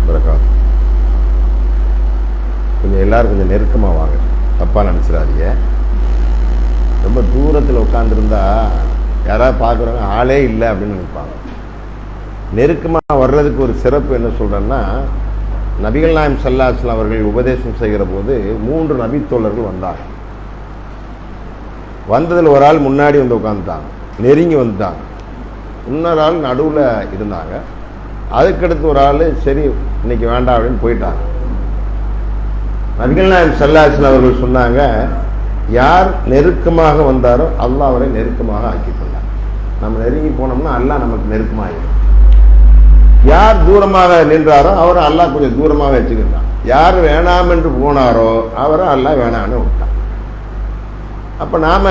வரகாத்து. கொஞ்சம் எல்லாரும் கொஞ்சம் நெருக்கமாக வாங்க, தப்பாக நினச்சிடாதீங்க. ரொம்ப தூரத்தில் உட்காந்துருந்தா யாராவது பார்க்குறவங்க ஆளே இல்லை அப்படின்னு நினைப்பாங்க. நெருக்கமாக வர்றதுக்கு ஒரு சிறப்பு என்ன சொல்கிறேன்னா, நபிகள் நாயகம் ஸல்லல்லாஹு அலைஹி வஸல்லம் அவர்கள் உபதேசம் செய்கிற போது 3 நபித்தோழர்கள் வந்தாங்க. வந்ததில் ஒரு ஆள் முன்னாடி வந்து உட்காந்துட்டாங்க, நெருங்கி வந்துட்டாங்க. இன்னொரு ஆள் நடுவில் இருந்தாங்க. அதுக்கடுத்து ஒரு ஆள் சரி இன்னைக்கு வேண்டாம் அப்படின்னு போயிட்டாங்க. நபிகள் நாயகம் ஸல்லல்லாஹு அலைஹி வஸல்லம் அவர்கள் சொன்னாங்க, யார் நெருக்கமாக வந்தாரோ அல்லாஹ் அவரை நெருக்கமாக ஆக்கி கொண்டார். நம்ம நெருங்கி போனோம்னா அல்லாஹ் நமக்கு நெருக்கமாக. யார் தூரமாக நின்றாரோ அவரை அல்லாஹ் கொஞ்சம் தூரமாக வச்சுக்கிட்டான். யார் வேணாம் என்று போனாரோ அவரை அல்லாஹ் வேணான்னு விட்டான். அப்ப நாம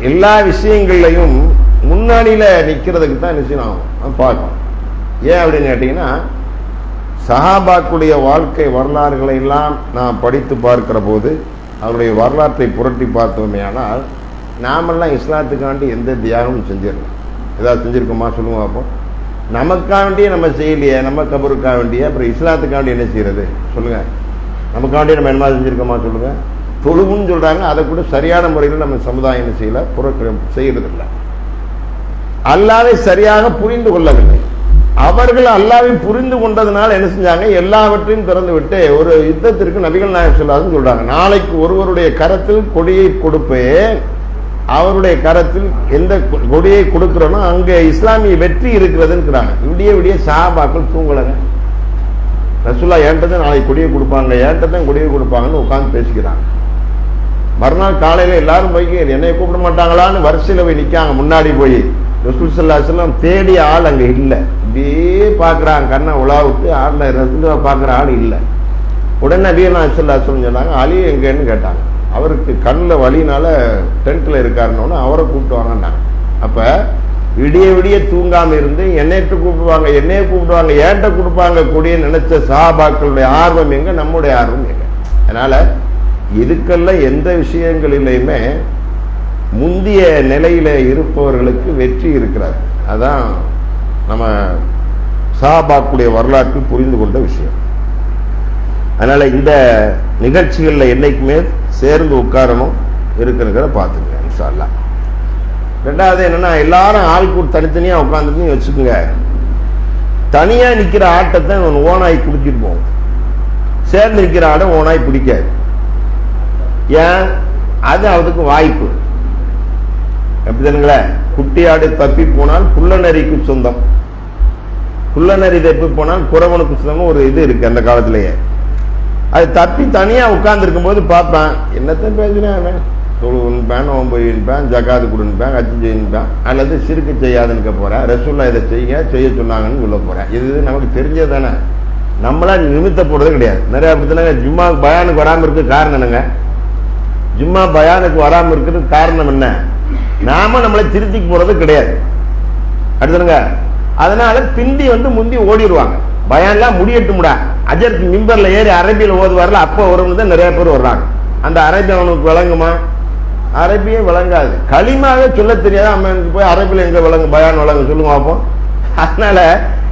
எல்லா விஷயங்கள்லையும் முன்னாடியில நிக்கிறதுக்கு தான் நிச்சயம் பார்க்கணும். ஏன் அப்படின்னு கேட்டீங்கன்னா, சஹாபாக்குடைய வாழ்க்கை வரலாறுகளை எல்லாம் நாம் படித்து பார்க்கிற போது அவருடைய வரலாற்றை புரட்டி பார்த்தோமே ஆனால் நாமெல்லாம் இஸ்லாத்துக்காண்டி எந்த தியாகமும் செஞ்சிடலாம். ஏதாவது செஞ்சிருக்கோமா சொல்லுங்க பார்ப்போம். நமக்காண்டியே நம்ம செய்யலையே, நம்ம கபருக்காக வேண்டிய அப்புறம் இஸ்லாத்துக்காண்டி என்ன செய்யறது சொல்லுங்க. நமக்காண்டியே நம்ம என்ன செஞ்சிருக்கோமா சொல்லுங்க. தொழுவுன்னு சொல்றாங்க, அதை கூட சரியான முறையில் நம்ம சமுதாயம் என்ன செய்யல, செய்யறது இல்லை. அல்லாஹ்வை சரியாக புரிந்து கொள்ளவில்லை. அவர்கள் அல்லாஹ்வை புரிந்து கொண்டதுனால என்ன செஞ்சாங்க, எல்லாவற்றையும் திறந்து விட்டு ஒரு யுத்தத்திற்கு நபிகள் நாயகம் ஸல்லல்லாஹு அலைஹி சொல்றாங்க, நாளைக்கு ஒருவருடைய கரத்தில் கொடியை கொடுப்பேன், அவருடைய கரத்தில் எந்த கொடியை கொடுக்கிறோனோ அங்க இஸ்லாமிய வெற்றி இருக்கிறதுங்கிறாங்க. விடிய விடிய சஹாபாக்கள் தூங்கலங்க. ரசூலுல்லாஹ் ஏன்ட்டதான் நாளைக்கு கொடியை கொடுப்பாங்க, ஏன்ட்டதான் கொடியை கொடுப்பாங்கன்னு உட்கார்ந்து பேசிக்கிறாங்க. மறுநாள் காலையில எல்லாரும் போய் என்னை கூப்பிட மாட்டாங்களான்னு வரிசையில போய் நிக்காங்க. முன்னாடி போய் ரசூல் ஸல்லல்லாஹு அலைஹி வஸல்லம் தேடிய ஆள் அங்க இல்லை. இப்படியே பாக்குறாங்க, கண்ணை உலா விட்டு ஆள்ல ரசூலுல்லாஹ் பாக்குற ஆள் இல்லை. உடனே நபிகள் நாயகம் ஸல்லல்லாஹு அலைஹி வஸல்லம் சொன்னாங்க, அலி எங்கன்னு கேட்டாங்க. அவருக்கு கண்ணில் வலினால டென்ட்ல இருக்காருன்னு அவரை கூப்பிட்டு வாங்கினாங்க. அப்ப விடிய விடிய தூங்காம இருந்து என்னைட்டு கூப்பிடுவாங்க, என்னைய கூப்பிடுவாங்க, ஏன்ட்ட கொடுப்பாங்க கூடிய நினைச்ச சஹாபாக்களுடைய ஆர்வம் எங்க, நம்முடைய ஆர்வம் எங்க. அதனால இதுக்கெல்லாம் எந்த விஷயங்களிலையுமே முந்திய நிலையில இருப்பவர்களுக்கு வெற்றி இருக்கிறார். அதான் நம்ம சஹாபாக்களுடைய வரலாற்றில் புரிந்து கொண்ட விஷயம். அதனால இந்த நிகழ்ச்சிகள்ல என்னைக்குமே சேர்ந்து உட்காரணும் இருக்கிறத பார்த்துங்க இன்ஷா அல்லாஹ். ரெண்டாவது என்னன்னா, எல்லாரும் ஆளுக்கு தனித்தனியா உட்காந்துட்டு வச்சுக்கோங்க. தனியா நிக்கிற ஆட்டத்தை ஓனாய் குடிச்சிட்டு போவோம், சேர்ந்து நிக்கிற ஆடம் ஓனாய் பிடிக்காது. ஏன்? அது அதுக்கு வாய்ப்பு. எப்படிதானுங்களே, குட்டியாடு தப்பி போனால் குள்ளநரிக்கு சொந்தம், குள்ளநரி தப்பி போனால் குறவனுக்கு சொந்தம் ஒரு இது இருக்கு அந்த காலத்திலேயே. அது தப்பி தனியா உட்கார்ந்து இருக்கும் போது பார்ப்பேன், என்னத்தான் பேசுறேன், தொழுன்பேன், நோன்பேன், ஜகாது கொடுப்பேன், கட்சி செய்யப்பேன், அல்லது சிறுக்கு செய்யாதுன்னு போறேன், ரசூலுல்லாஹ் இதை செய்ய சொன்னாங்கன்னு சொல்ல போறேன். இது நமக்கு தெரிஞ்சது தானே, நம்மளா நிமித்த போடுறது கிடையாது. நிறைய அப்படித்தானே ஜும்மா பயானுக்கு வராமல் இருக்க காரணம் என்னங்க? ஜும்மா பயானுக்கு வராமல் இருக்கிறதுக்கு காரணம் என்ன? நாம நம்மளை திருத்திக்கு போறது கிடையாது. அடுத்தனுங்க, அதனால பிந்தி முந்தி ஓடிடுவாங்க. பயான்லாம் முடியட்டும்டா, அஜருக்கு மிம்பர்ல ஏறி அரபியில் ஓதுவார்ல, அப்போ வருவங்க தான் நிறைய பேர் வர்றாங்க. அந்த அரபி அவனுக்கு விளங்குமா? அரபியே விளங்காது. களிமாவே சொல்ல தெரியாது. அவனுக்கு போய் அரபியில் எங்க விளங்கு, பயான் விளங்கு சொல்லுங்க பார்ப்போம். அதனால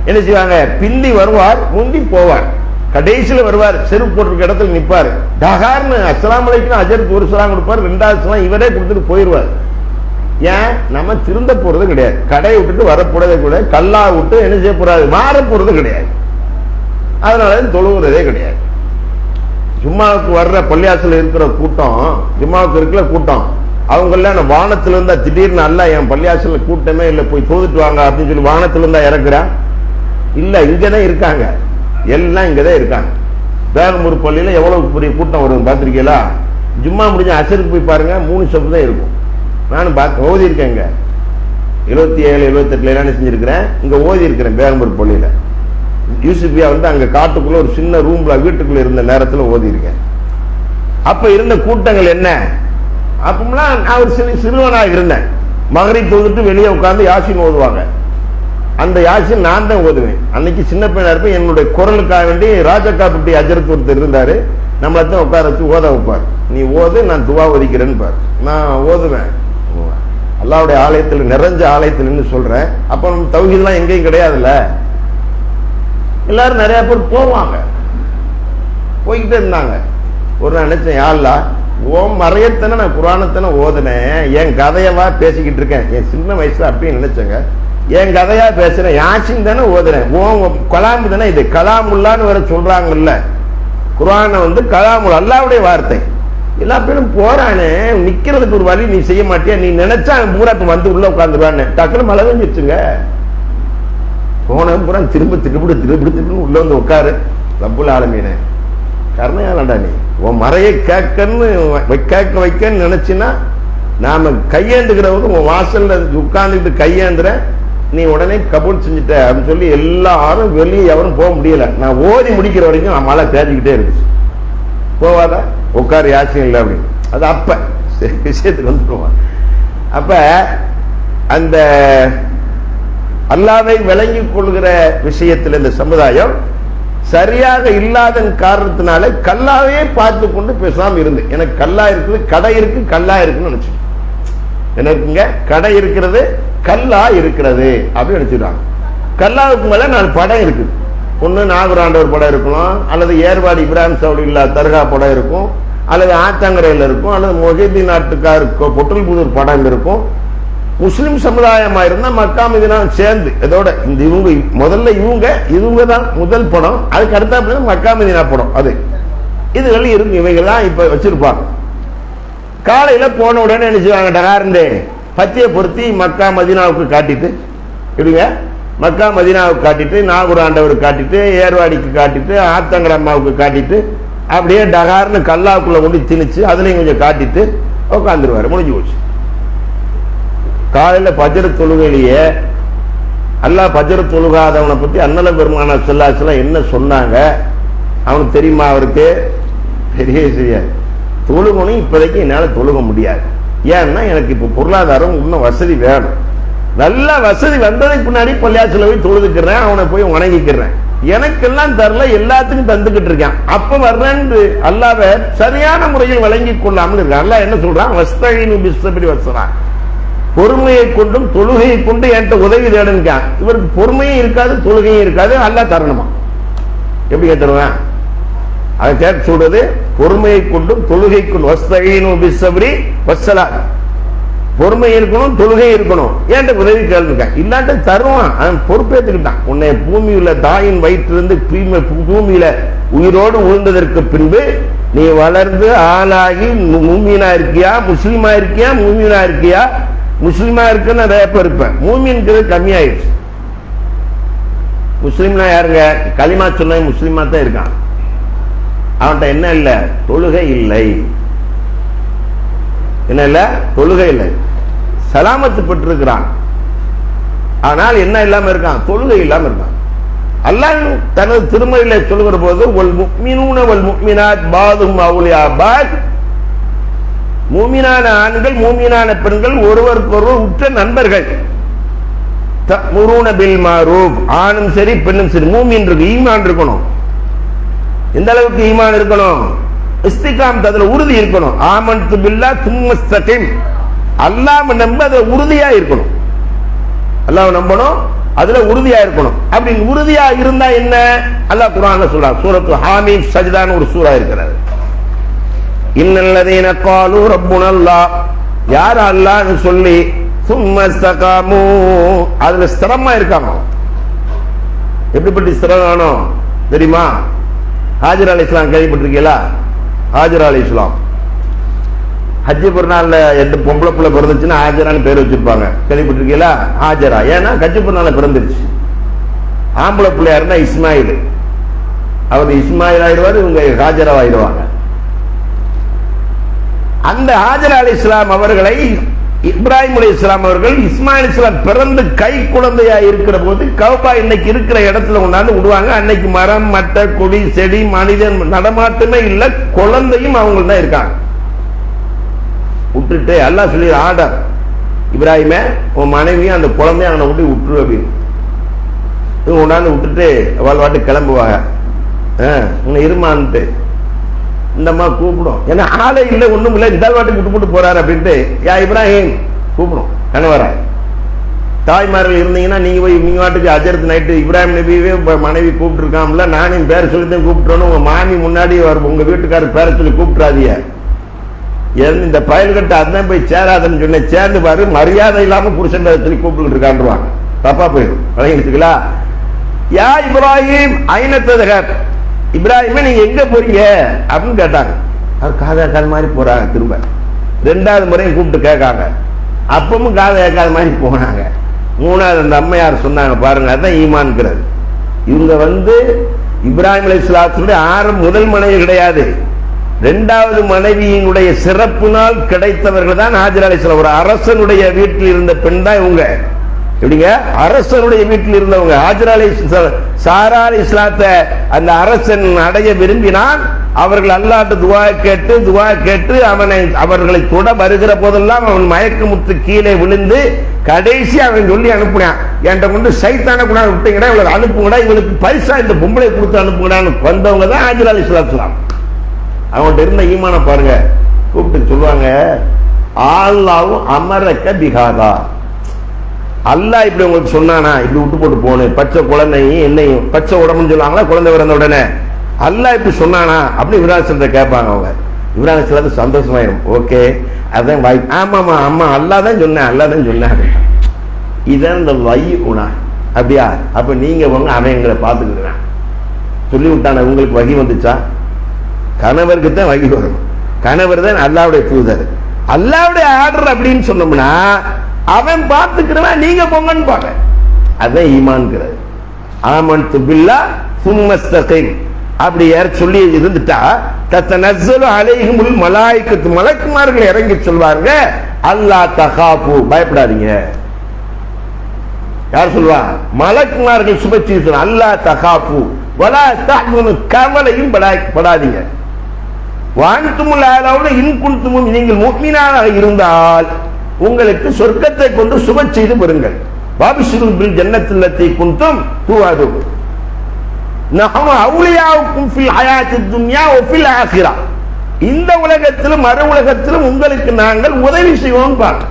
என்ன செய்வாங்க, பிந்தி வருவார், முந்தி போவார், கடைசியில் வருவார், செருப்பு போட்டிருக்க இடத்துல நிற்பார், டகார்னு அஸ்ஸலாமு அலைக்கும் அஜருக்கு ஒரு சலாம் கொடுப்பார், 2வது சலாம் இவரே கொடுத்துட்டு போயிடுவார். ஏன்? நம்ம திருந்த போறது கிடையாது, கடையை விட்டுட்டு வரப்போறதே கூட, கல்லா விட்டு என்ன செய்ய போறாது, மாற போறது கிடையாது. அதனால தொழுகிறதே கிடையாது. ஜும்மாவுக்கு வர்ற பள்ளியாசல் இருக்கிற கூட்டம், ஜும்மாவுக்கு இருக்கிற கூட்டம், அவங்க வானத்துல இருந்தா திடீர்னு அல்ல என் பள்ளியாசல கூட்டமே இல்லை, போய் தொழுதுட்டு வாங்க அப்படின்னு சொல்லி வானத்துல இருந்தா இறக்குறான் இல்ல, இங்கதான் இருக்காங்க, எல்லாம் இங்கதான் இருக்காங்க. பேகம்பூர் பள்ளியில எவ்வளவு பெரிய கூட்டம் வரும் பார்த்திருக்கீங்களா? ஜும்மா முடிஞ்ச அசருக்கு போய் பாருங்க, 3 ஸ்டெப் தான் இருக்கும். நானும் ஓதி இருக்கேன், 77 78 என்ன செஞ்சிருக்கிறேன், இங்க ஓதி இருக்கிறேன் பேகம்பூர் பள்ளியில. யூசுஃபியா அங்க காட்டுக்குள்ள ஒரு சின்ன ரூம்ல வீட்டுக்குள்ள இருந்த நேரத்துல ஓதி இருக்கேன். அப்ப இருந்த கூட்டங்கள் என்ன, அப்பெல்லாம் நான் ஒரு சிறுவனாக இருந்தேன். மகரிப் தொழுதுட்டு வெளியே உட்கார்ந்து யாசின் ஓதுவாங்க. அந்த யாசின் நான் தான் ஓதுவேன். அன்னைக்கு சின்ன பையனா இருப்பேன். என்னுடைய குரலுக்காக வேண்டி ராஜகாப்பட்டி அஜரத் ஒருத்தர் இருந்தாரு, நம்மளை தான் உட்கார வச்சு ஓத வைப்பார். நீ ஓது, நான் துவா ஒதிக்கிறேன்னு பாரு. நான் ஓதுவேன். அல்லாஹ்வுடைய ஆலயத்தில், நிறைஞ்ச ஆலயத்தில் சொல்றேன். அப்ப நம்ம தௌஹீத்லாம் எங்கேயும் கிடையாதுல்ல. எல்லாரும் நிறைய பேர் போவாங்க, போய்கிட்டே இருந்தாங்க. ஒரு நாள் நினைச்சேன், யாழ்லா ஓம் மறையத்தானே நான் குரானத்தானே ஓதுனேன், என் கதையவா பேசிக்கிட்டு இருக்கேன். என் சின்ன வயசுல அப்படின்னு நினைச்சேங்க. என் கதையா பேசுறேன், யாசின் தானே ஓதுறேன், ஓம் கலாம் தானே, இது கலாமுல்லான்னு வேற சொல்றாங்கல்ல. குரானை வந்து கலாமுல் அல்லாவுடைய வார்த்தை. எல்லா பேரும் போறானே, நிக்கிறதுக்கு ஒரு வழி நீ செய்ய மாட்டியா, நீ நினைச்சா பூரா வந்து உள்ள உட்காந்துருவான்னு டக்குனு மழை பெஞ்சிருச்சுங்க. போன பூரா திரும்ப திருப்பி உள்ள வந்து உட்காரு. ரப்புல் ஆலமீனே கருணையாளண்டா, நீ உன் மறையை கேட்கன்னு கேட்க வைக்கன்னு நினைச்சின்னா நாம கையேந்துக்கிறவங்க உன் வாசல்ல உட்கார்ந்துட்டு கையேந்துற, நீ உடனே கபூல் செஞ்சுட்ட அப்படின்னு சொல்லி எல்லாரும் வெளியே எவரும் போக முடியல. நான் ஓதி முடிக்கிற வரைக்கும் மழை தேடிக்கிட்டே இருந்துச்சு. போவாத உட்காரு யாசியம் இல்லை அப்படின்னு. அது அப்ப விஷயத்துக்கு வந்துடுவான். அப்ப அந்த அல்லாஹ்வை விளங்கிக் கொள்கிற விஷயத்தில் இந்த சமுதாயம் சரியாக இல்லாத காரணத்தினால கல்லாவே பார்த்து கொண்டு பேசாம இருந்து, எனக்கு கல்லா இருக்குது, கடை இருக்கு, கல்லா இருக்குன்னு நினைச்சு, என்ன இருக்குங்க, கடை இருக்கிறது, கல்லா இருக்கிறது அப்படின்னு நினைச்சுட்டாங்க. கல்லாவுக்கு மேல நான் படம் இருக்குது, ஒண்ணு நாகூராண்டவர் படம் இருக்கணும், அல்லது ஏர்வாடி இப்ராஹிம் சவுடில்லா தர்கா படம் இருக்கும், அல்லது ஆத்தங்கரையில் இருக்கும், அல்லது மொஹிதீன் நாட்டுக்கார் பொட்டல்புதூர் படம் இருக்கும். முஸ்லிம் சமுதாயமா இருந்தா மக்கா மதீனா சேர்ந்து இதோட இந்த இவங்க முதல்ல இவங்க தான் முதல் படம், அதுக்கு அடுத்த மக்கா மதீனா படம், அது இதுகள் இருக்கு. இவைகள் தான் இப்ப வச்சிருப்பாங்க. காலையில போன உடனே நினைச்சுவாங்க, டகார்ந்தே பத்தியை பொருத்தி மக்கா மதீனாவுக்கு காட்டிட்டு இப்படிங்க, மக்கா மதீனாவுக்கு காட்டிட்டு, நாகூர் ஆண்டவருக்கு காட்டிட்டு, ஏர்வாடிக்கு காட்டிட்டு, ஆத்தங்கர அம்மாவுக்கு காட்டிட்டு, அப்படியே டகார்னு கல்லாவுக்குள்ள கொண்டு திணிச்சு அதுலயும் கொஞ்சம் காட்டிட்டு உட்காந்துருவாரு. முடிஞ்சு போச்சு. காலையில பஜ்ர் தொழுகையிலேயே அல்லாஹ் பஜ்ர் தொழுகாதவனை பத்தி அன்னல பெருமானா ஸல்லல்லாஹு அலைஹி என்ன சொன்னாங்க அவனுக்கு தெரியுமா? அவருக்கு பெரிய தெரியாது. தொழுகணும் இப்போதைக்கு என்னால தொழுக முடியாது, ஏன்னா எனக்கு இப்ப பொருளாதாரம் இன்னும் வசதி வேணும். நல்ல வசதி வந்ததுக்கு பின்னாடி பள்ளியாசில போய் தொழுதுக்கிறேன், அவனை போய் வணங்கிக்கிறேன். எனக்கெல்லாம் தரல, எல்லாத்துக்கும் தந்துகிட்டு இருக்கேன். அப்ப வர்றேன்னு அல்லாஹ்வை சரியான முறையில் வழங்கி கொள்ளாமல் இருக்கான். அல்லாஹ் என்ன சொல்றான்? வஸ்தஈனு பிஸ்ஸப்ரி வஸ்ஸலாஹ், பொறுமையை கொண்டும் தொழுகையை கொண்டு என்கிட்ட உதவி தேடுன்னுக்கான். இவருக்கு பொறுமையும் இருக்காது, தொழுகையும் இருக்காது. அல்லாஹ் தரணுமா? எப்படி கேட்டுருவேன்? அதை கேட்க சொல்றது பொறுமையை கொண்டும் தொழுகை கொண்டு, வஸ்தஈனு பிஸ்ஸப்ரி வஸ்ஸலாஹ், பொறுமை இருக்கணும், தொழுகை இருக்கணும், என்கிட்ட உதவி கேள்விக்கான். இல்லாட்ட தருவான். அவன் பொறுப்பேற்றுக்கிட்டான். உன்னை பூமியில தாயின் வயிற்றிலிருந்து பூமியில உயிரோடு உழுந்ததற்கு பின்பு நீ வளர்ந்து ஆளாகி மூமீனா இருக்கியா, முஸ்லீமா இருக்கியா, மூமீனா இருக்கியா? முஸ்லீமா இருக்குன்னு நிறைய பேர் இருப்பேன், மூமின்கிறது கம்மியாயிடுச்சு. முஸ்லீம்னா யாருங்க? களிமா சொன்ன முஸ்லீமா தான் இருக்கான். அவன்கிட்ட என்ன இல்லை? தொழுகை இல்லை. என்ன இல்ல? தொழுகை இல்லை. சலாமத்து பெற்றிருக்கிறான், ஆனால் என்ன இல்லாம இருக்கான்? தொழுகை இல்லாம இருக்கான். அல்லாஹ் தனது திருமறையில சொல்கிற போது வல் முஃமினூன வல் முஃமினாத் பாதுஹும் அவுலியா பாத், மூமினான ஆண்கள் மூமினான பெண்கள் ஒருவருக்கொருவர் உற்ற நண்பர்கள். தஅமுருன பில் மஅரூஃப், ஆணும் சரி பெண்ணும் சரி. மூமின் இருக்கு, ஈமான் இருக்கணும். எந்த அளவுக்கு ஈமான் இருக்கணும்? இஸ்திகாமத், அதுல உறுதி இருக்கணும். ஆமன்து பில்லாஹ் சும்ம இஸ்தகிம், அல்லாஹ்வை நம்ப அதுல உறுதியா இருக்கணும். அல்லாஹ்வை நம்பணும், அதுல உறுதியா இருக்கணும். அப்படி உறுதியா இருந்தா என்ன? அல்லாஹ் குர்ஆன்ல சொல்றான். சூரத்து ஹாமீம் சஜ்தான்னு ஒரு சூரா இருக்கிறது. இன்னல்லதீன காலு ரப்புனல்லாஹ், யார் அல்லாஹ்னு சொல்லி சும்ம இஸ்தகாமு, அதுல ஸ்திரமா இருக்காங்க. எப்படிப்பட்ட ஸ்திரம் வேணும் தெரியுமா? ஹாஜர் அலைஹிஸ்ஸலாம் கேள்விப்பட்டிருக்கீங்களா? ஹாஜர் அலைஹிஸ்ஸலாம் ஹஜ்ஜு பெருநாள்ல எந்த பொம்பளை பிள்ளை பிறந்துச்சுன்னா ஹாஜரான்னு பேர் வச்சிருப்பாங்க. கேள்விப்பட்டிருக்கீங்களா? ஹாஜரா. ஏன்னா ஹஜ்ஜு பெருநாள்ல பிறந்துருச்சு. ஆம்பளை பிள்ளையா இருந்தா இஸ்மாயில், அவர் இஸ்மாயில் ஆயிடுவார், இவங்க ஹாஜரா ஆயிடுவாங்க. அந்த ஹாஜர் அலைஹிஸ்ஸலாம் அவர்களை இப்ராஹிம் அலைஹிஸ்ஸலாம் அவர்கள் இஸ்மாயில் அலைஹிஸ்ஸலாம் பிறந்து கை குழந்தையா இருக்கிற போது கௌபா இன்னைக்கு இருக்கிற இடத்துல கொண்டாந்து விடுவாங்க. அன்னைக்கு மரம் மட்ட கொடி செடி மனிதன் நடமாட்டமே இல்லை, குழந்தையும் அவங்க தான் இருக்காங்க. விட்டுட்டு அல்லாஹ் சொல்லி ஆர்டர், இப்ராஹிமே உன் மனைவியும் அந்த குழந்தைய அவனை விட்டு விட்டுரு அப்படின்னு. இவங்க கொண்டாந்து விட்டுட்டு அவள் வாட்டு கிளம்புவாங்க. உன்னை இருமான்ட்டு இந்த அம்மா கூப்பிடும், ஏன்னா ஆளே இல்லை ஒண்ணும் இல்லை, இந்த வாட்டுக்கு விட்டு போட்டு போறாரு அப்படின்ட்டு யா இப்ராஹிம் கூப்பிடும் கணவர. தாய்மார்கள் இருந்தீங்கன்னா நீங்க போய் நீங்க வாட்டுக்கு அஜரத் நைட்டு இப்ராஹிம் நபியவே மனைவி கூப்பிட்டு இருக்காமல, நானும் பேரை சொல்லித்தான் கூப்பிட்டுறோன்னு உங்க மாமி முன்னாடி உங்க வீட்டுக்காரர் பேரை சொல்லி கூப்பிட்டுறாதீங்க. இந்த பயல்கிட்ட அதான் போய் சேராதன்னு சொன்ன, சேர்ந்து பாரு மரியாதை இல்லாம புருஷன் சொல்லி கூப்பிட்டு இருக்கான்றாங்க, தப்பா போயிடும். வழங்கிடுச்சுங்களா? யா இப்ராஹிம் ஐநத்ததகர், இப்ராஹிமே நீங்க எங்க போறீங்க அப்படின்னு கேட்டாங்க. அவர் காத மாதிரி போறாங்க. திரும்ப 2வது முறையும் கூப்பிட்டு கேட்காங்க. அப்பவும் காத கேட்காத மாதிரி போனாங்க. 3வது அந்த அம்மையார் சொன்னாங்க பாருங்க, அதான் ஈமான்ங்கிறது. இவங்க இப்ராஹிம் அலைஹிஸ்ஸலாத்துடைய முதல் மனைவி கிடையாது, 2வது மனைவியினுடைய சிறப்பினால் கிடைத்தவர்கள் தான் ஹாஜர் அலைஹிஸ்ஸலாம். ஒரு அரசனுடைய வீட்டில் இருந்த பெண் தான் இவங்க. எப்படிங்க? அரசனுடைய வீட்டில் இருந்தவங்க. ஹாஜர் அலைஹிஸ்ஸலாம் சாரா அலைஹிஸ்ஸலாத்தை அந்த அரசன் அடைய விரும்பினால் அவர்கள் அல்லாஹ்ட்ட துஆ கேட்டு அவர்களை தொட வருகிற போதெல்லாம் அவன் மயக்கமுற்று கீழே விழுந்து கடைசி அவன் சொல்லி அனுப்புனான், என்கிட்ட கொண்டு சைத்தான கூட விட்டீங்கன்னா இவங்களுக்கு அனுப்புங்கடா, இவங்களுக்கு பரிசா இந்த பொம்பளை கொடுத்து அனுப்புங்கடான்னு வந்தவங்க தான் ஹாஜர் அலைஹிஸ்ஸலாம். அவங்கள்ட்ட இருந்த ஈமான பாருங்க. கூப்பிட்டு சொல்லுவாங்க, அல்லாஹ்வும் அமரக்க பிஹாதா, அல்லாஹ் இப்படி உங்களுக்கு சொன்னானா, இப்படி விட்டு போட்டு போகணும், பச்சை குழந்தையும் என்னையும் பச்சை உடம்புன்னு சொல்லுவாங்களா குழந்தை பிறந்த உடனே, அல்லாஹ் இப்படி சொன்னானா அப்படின்னு இப்ராஹிம் கேட்பாங்க. அவங்க இப்ராஹிம் சந்தோஷமாயிரும். ஓகே அதான் வாய், ஆமாமா அம்மா அல்லாஹ் தான் சொன்னேன். இதான் இந்த வை உணா. அப்படியா? அப்ப நீங்க அவன் எங்களை பார்த்துக்கிடுவேன் சொல்லி விட்டான. உங்களுக்கு வகி வந்துச்சா? கணவருக்கு தான் வகி வரும். கணவர் தான் அல்லாஹ்வுடைய தூதர். அல்லாஹ்வுடைய ஆர்டர் அப்படின்னு சொன்னோம்னா அவன் பார்த்துக்கிறவன், நீங்க போங்கன்னு பாக்க. அதான் ஈமான்ங்கிறது. ஆமன்து பில்லாஹ் சும்மஸ்தகீம் அப்படி யார் சொல்லி இருந்துட்டா தத்தனஸ்ஸலு அலைஹிமுல் மலாயிகத்து, மலக்குமார்கள் இறங்கி சொல்வாங்க, அல்லா தகாபு பயப்படாதீங்க. யார் சொல்வா? மலக்குமார்கள் சுபச்சீசன். அல்லா தகாபு வலா தஹ்சனு, கவலையும் படாதீங்க. வான்துமுல் ஆலவுன இன் குன்தும், நீங்கள் முஃமினாக இருந்தால் உங்களுக்கு சொர்க்கத்தை கொண்டு சுப செய்து பெறுங்கள். வாபிஷிரு பில் ஜன்னத்தில்லத்தி குன்தும் துஅது நஹனு அவுலியாவுக்கும் ஃபில் ஹயாத்தித் துன்யா வ ஃபில் ஆখিরা, இந்த உலகத்திலும் மறு உலகத்திலும் உங்களுக்கு நாங்கள் உதவி செய்வோம். பாருங்க,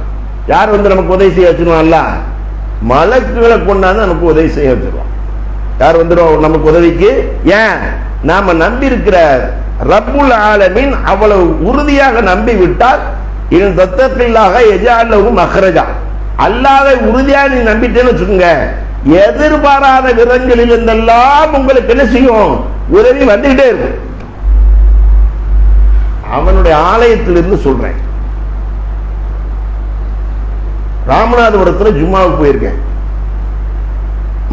யார் நமக்கு உதவி செய்ய வச்சிருவோம்? அல்லாஹ் மலக்குகளை கொண்டாந்து நமக்கு உதவி செய்ய வச்சிருவோம். யார் வந்துடும் நமக்கு உதவிக்கு? ஏன்? நாம நம்பி இருக்கிற ரப்புல் ஆலமீன் அவ்வளவு உறுதியாக நம்பி விட்டால், இதன் தத்தத்திலாக எஜாலஹு மக்ரஜா, அல்லாஹ்வை உறுதியாக நீ நம்பிட்டேன்னு வச்சுக்கோங்க, எதிர்பாராத விதங்களில் இருந்தெல்லாம் உங்களுக்கு என்ன செய்யும்? உதவி வந்துகிட்டே இருக்கும். அவனுடைய ஆலயத்திலிருந்து சொல்றேன். ராமநாதபுரத்தில் ஜும்மாவுக்கு போயிருக்கேன்.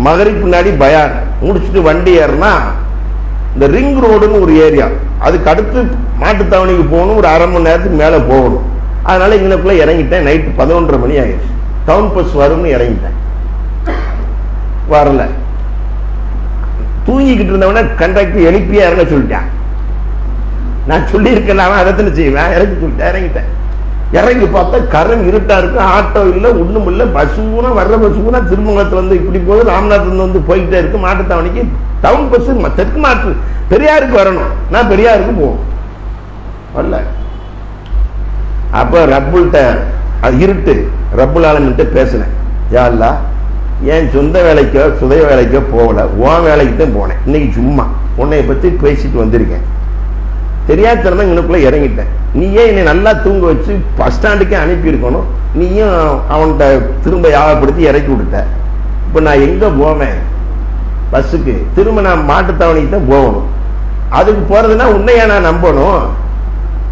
மகரிப் பின்னாடி பயான் முடிச்சுட்டு வண்டி ஏறினா இந்த ரிங் ரோடுன்னு ஒரு ஏரியா, அதுக்கு அடுத்து மாட்டுத்தாவணிக்கு போகணும், ஒரு 1/2 மணி நேரத்துக்கு மேலே போகணும். அதனால இங்கனக்குள்ள இறங்கிட்டேன். நைட்டு 11:30 மணி ஆயிடுச்சு. டவுன் பஸ் வரும்னு இறங்கிட்டேன். வரல. தூங்கிக்கிட்டு இருந்தவன கண்டக்டர் எழுப்பியா இறங்க சொல்லிட்டேன். நான் சொல்லி இருக்கேன், அதை செய்வேன். இறங்கி சொல்லிட்டேன். இறங்கிட்டேன். இறங்கி பார்த்தா கரம் இருட்டா இருக்கு, ஆட்டோ இல்லை, ஒண்ணும் இல்லை. பஸ் பூரா வர்ற பஸ் பூரா திருமங்கலத்துல இப்படி போகுது, ராமநாதத்துல போய்கிட்டே இருக்கு. மாட்டுத்தாவணிக்கு டவுன் பஸ் தெற்கு மாட்டு பெரியாருக்கு வரணும். நான் பெரியாருக்கு போவோம் வரல. அப்ப ரப்புல்கிட்ட அது இருட்டு, ரப்புல் ஆலமீன்கிட்ட பேசினேன். யா அல்லாஹ், என் சொந்த வேலைக்கோ சுய வேலைக்கோ போகல, உன் வேலைக்கு தான் போனேன். இன்னைக்கு சும்மா உன்னை பத்தி பேசிட்டு வந்திருக்கேன். தெரியாதனமா இவனுக்குள்ள இறங்கிட்டேன். நீயே என்னை நல்லா தூங்க வச்சு பஸ் ஸ்டாண்டுக்கே அனுப்பி இருக்கணும். நீயும் அவன்கிட்ட திரும்ப யாகப்படுத்தி இறக்கி விட்டுட்ட. இப்ப நான் எங்க போவேன்? பஸ்ஸுக்கு திரும்ப நான் மாட்டுத்தாவணிக்கு தான் போகணும். அதுக்கு போறதுன்னா உன்னையா நான் நம்பணும்?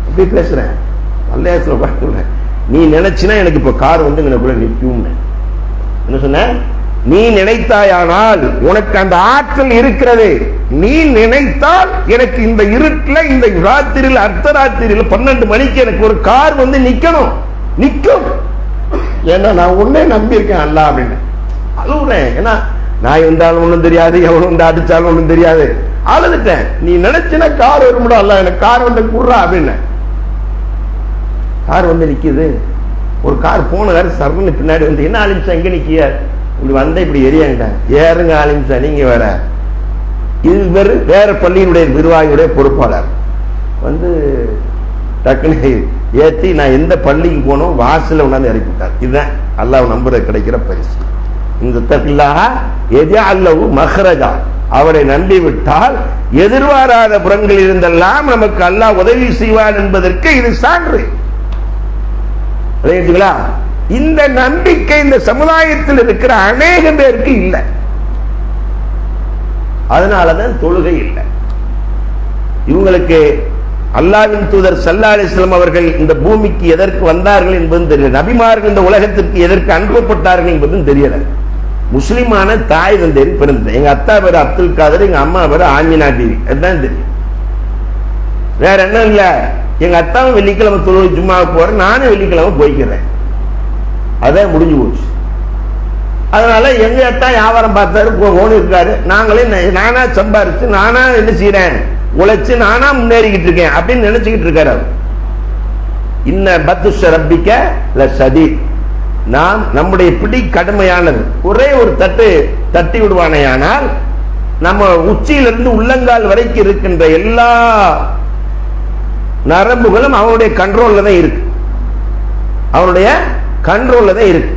அப்படி பேசுறேன். நல்ல பார்க்கல. நீ நினைச்சினா எனக்கு இப்ப கார் வந்து எனக்குள்ள நிற்கும். என்ன சொன்ன? நீ நினைத்தாயானால் உனக்கு அந்த ஆற்றல் இருக்கிறது. நீ நினைத்தால் எனக்கு இந்த இருட்டுல, இந்த ராத்திரியில், அர்த்தராத்திரியில் 12 மணிக்கு எனக்கு ஒரு கார் வந்து நிக்கணும், நிக்கும். ஏன்னா நான் உன்னை நம்பி இருக்கேன் அல்லாஹ் அப்படின்னு அழுவுறேன். ஏன்னா நான் இருந்தாலும் ஒண்ணும் தெரியாது, எவனும் வந்து அடிச்சாலும் ஒண்ணும் தெரியாது. அழுதுட்டேன். நீ நினைச்சினா கார் வரும்டா அல்லாஹ், எனக்கு கார் வந்து குடுறா அப்படின்னு. கார் வந்து நிக்குது. ஒரு கார் போன கார் சர்வன்னு பின்னாடி வந்து, என்ன ஆலிம்சா எங்க நிக்கிய? இப்படி வந்த இப்படி எரியாங்கிட்டேன். ஏறுங்க ஆலிம்சா, நீங்க வேற. இது வேற பள்ளியினுடைய நிர்வாகியுடைய பொறுப்பாளர் வந்து டக்குனு ஏற்றி நான் எந்த பள்ளிக்கு போனோம் வாசல உணர்ந்து இறக்கி விட்டார். இதுதான் அல்லாஹ் நம்புற கிடைக்கிற பரிசு. இந்த தக்கில்லாஹ யஜஅல்லஹு மக்ரஜா, அவரை நம்பிவிட்டால் எதிர்பாராத புறங்களில் இருந்தெல்லாம் நமக்கு அல்லாஹ் உதவி செய்வான் என்பதற்கு இது சான்று. இந்த நம்பிக்கை இந்த சமுதாயத்தில் இருக்கிற அநேக பேருக்கு இல்லை. அதனாலதான் தொழுகை இல்லை. இவங்களுக்கு அல்லாஹ்வின் தூதர் ஸல்லல்லாஹு அலைஹி வஸல்லம் அவர்கள் இந்த பூமிக்கு எதற்கு வந்தார்கள் என்பதும் தெரியல. நபிமார்கள் இந்த உலகத்திற்கு எதற்கு அனுப்பப்பட்டார்கள் என்பதும் தெரியல. முஸ்லிமான தாய் தந்தை பிறந்தது. எங்க அத்தா பேரு அப்துல் காதர், எங்க அம்மா பேரு ஆமினா தேவி, அதுதான் தெரியும். வேற என்ன இல்ல. எங்க அத்தாவும் வெள்ளிக்கிழமை தொழுகை ஜும்மாவுக்கு போறேன், நானும் வெள்ளிக்கிழமை போய்க்கிறேன். அதான் முடிஞ்சு போச்சு. அதனால எங்க அத்தா வியாபாரம் பார்த்தாரு, போகணும் இருக்காரு. நாங்களே நானா சம்பாரிச்சு நானா என்ன செய்யறேன், உழைச்சு நானா முன்னேறிக்கிட்டு இருக்கேன் அப்படின்னு நினைச்சுக்கிட்டு இருக்காரு. இன்ன பத்துஷ ரப்பிக்க லஷதீத், நாம் நம்முடைய பிடி கடுமையானது. ஒரே ஒரு தட்டு தட்டி விடுவானையானால் நம்ம உச்சியிலிருந்து உள்ளங்கால் வரைக்கும் இருக்கின்ற எல்லா நரம்புகளும் அவனுடைய கண்ட்ரோல்ல தான் இருக்கு. அவனுடைய கண்ட்ரோல்ல தான் இருக்கு.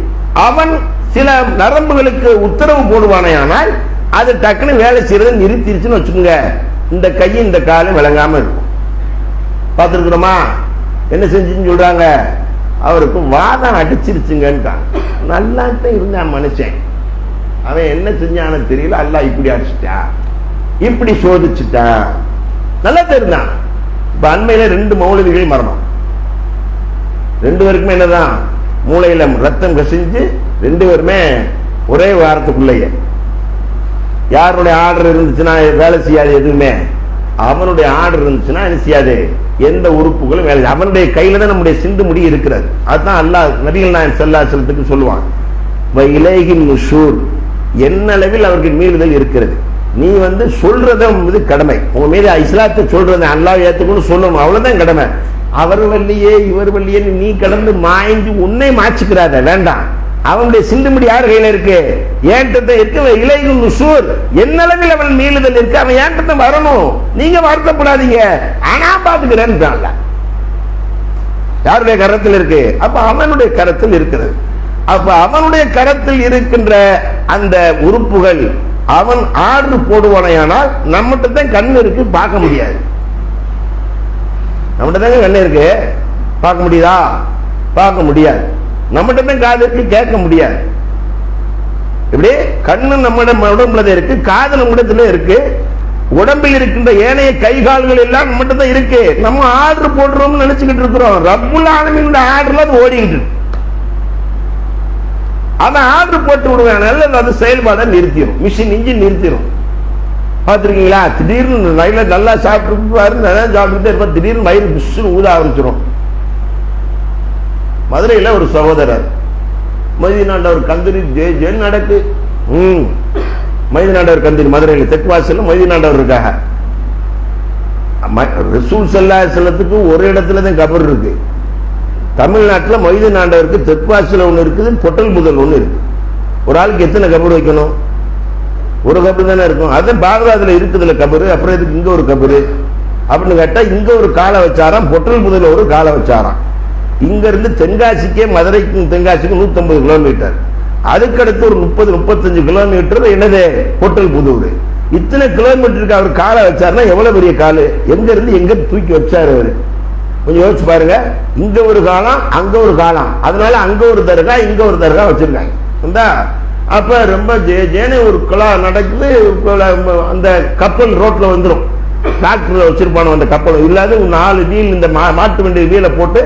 அவன் சில நரம்புகளுக்கு உத்தரவு போடுவானையானால் அது டக்குன்னு வேலை செய்யறதை நிறுத்திருச்சுன்னு வச்சுக்கோங்க, இந்த கையும் இந்த காலும் விளங்காம இருக்கும். பார்த்துருக்குறோமா? என்ன செஞ்சுன்னு சொல்றாங்க, அவருக்கு வாதம் அடிச்சிருச்சுங்க. நல்லா தான் இருந்தான் மனுஷன், அவன் என்ன செஞ்சான்னு தெரியல, அல்லாஹ் இப்படி அடிச்சுட்டான், இப்படி சோதிச்சுட்டான். நல்லா தெரிந்தான். இப்ப அண்மையில 2 மௌலவிகள் மரணம். 2 பேருக்குமே என்னதான், மூளையில ரத்தம் கசிஞ்சு 2 பேருமே ஒரே வாரத்துக்குள்ளேயே. யாருடைய ஆர்டர் இருந்துச்சுன்னா வேலை செய்யாது, எதுவுமே அவனுடைய ஆர்டர் இருந்துச்சுன்னா என்ன செய்யாது, எந்த உறுப்புகளும் வேலை. அவனுடைய கையில தான் நம்முடைய சிந்து முடி இருக்கிறது. அதுதான் அல்லாஹ் நபிகள் நாயகம் ஸல்லல்லாஹு அலைஹி வஸல்லத்துக்கு சொல்லுவான், இலைஹின் நுஷூர், என்னளவில் அவருக்கு மீளுதல் இருக்கிறது. நீ சொல்றத கடமை, உங்க மீது இஸ்லாத்தை சொல்றத அல்லாஹ் ஏத்துக்கணும் சொல்லணும், அவ்வளவுதான் கடமை. அவர் வள்ளியே இவர் வள்ளியே நீ கடந்து மாய்ந்து உன்னை மாச்சுக்கிறாத, வேண்டாம். அவனுடைய சிந்துமுடி யார் கையில இருக்கு, ஏன்ட்ட இருக்கு. இலைஹின் நுஷூர், என்னளவில் அவன் மீளுதல் இருக்கு, அவன் ஏன்ட்ட வரணும், நீங்க வருத்தப்படாதீங்க, ஆனா பாத்துக்கிறேன். யாருடைய கரத்தில் இருக்கு? அப்ப அவனுடைய கரத்தில் இருக்கிறது. அப்ப அவனுடைய கரத்தில் இருக்கின்ற அந்த உறுப்புகள் அவன் ஆர்டர் போடுவானையானால் நம்மகிட்ட தான் கண்ணு இருக்கு, பார்க்க முடியாது. நம்மகிட்ட தாங்க கண்ணு இருக்கு, பார்க்க முடியுதா? பார்க்க முடியாது. நம்மகிட்ட தான் காது இருக்கு, கேட்க முடியாது. இப்படி கண்ணு நம்ம உடம்புல இருக்கு, காது நம்ம இடத்துல இருக்கு, உடம்பில் இருக்கின்ற ஏனைய கை கால்கள் எல்லாம் நம்மகிட்ட தான் இருக்கு. நம்ம ஆர்டர் போடுறோம்னு நினைச்சுக்கிட்டு இருக்கிறோம். ரப்புல் ஆலமீனுடைய ஆர்டர்ல அது ஓடிக்கிட்டு இருக்கு. அதை ஆர்டர் போட்டு விடுவேன், அது செயல்பாட நிறுத்திடும், மிஷின் இன்ஜின் நிறுத்திடும். பார்த்துருக்கீங்களா? திடீர்னு ரயில நல்லா சாப்பிட்டுட்டே இருப்பா, திடீர்னு வயிறு பிசுன்னு ஊத ஆரம்பிச்சிடும். மதுரையில் ஒரு சகோதரர் மொய்தீனாண்டவர் கந்திரி ஜெயில் நடக்கு. மொய்தீனாண்டவர் கந்திரி மதுரையில் தெற்கு வாசல்ல மொய்தீனாண்டவர் இருக்காங்க. ரசூல் ஸல்லல்லாஹு அலைஹி வஸல்லத்துக்கு ஒரு இடத்துல தான் கபர் இருக்கு. தமிழ்நாட்டில் மொய்தீன் ஆண்டவருக்கு தெற்குவாசல் ஒன்று இருக்குது, பொட்டல் புதல் ஒன்று இருக்கு. ஒரு ஆளுக்கு எத்தனை கபர் வைக்கணும்? ஒரு கபர் தானே இருக்கும். அதான் பாகதாதுல இருக்குதுல கபரு, அப்புறம் இதுக்கு இங்க ஒரு கபரு அப்படின்னு கேட்டா, இங்க ஒரு காலை வச்சாராம், பொட்டல் புதல் ஒரு காலை வச்சாராம். இங்க இருந்து தென்காசிக்கே, மதுரைக்கும் தென்காசிக்கும் 150 கிலோமீட்டர். அதுக்கடுத்து ஒரு 30-35 கிலோமீட்டர் என்னது பொட்டல் புதூர். இத்தனை கிலோமீட்டருக்கு அவர் காலை வச்சாருன்னா எவ்வளவு பெரிய காலு, எங்க இருந்து எங்க தூக்கி வச்சாரு அவரு, கொஞ்சம் யோசிச்சு பாருங்க. இங்க ஒரு காலம், அங்க ஒரு காலம், அதனால அங்க ஒரு தர்கா, இங்க ஒரு தர்கா வச்சிருக்காங்க. அப்ப ரொம்ப ஜேனே ஒரு குழா நடக்குது. அந்த கப்பல் ரோட்ல வந்துடும், டிராக்டர்ல வச்சிருப்பானு அந்த கப்பல் இல்லாத 4 வீல், இந்த மாட்டு வண்டி வீலை போட்டு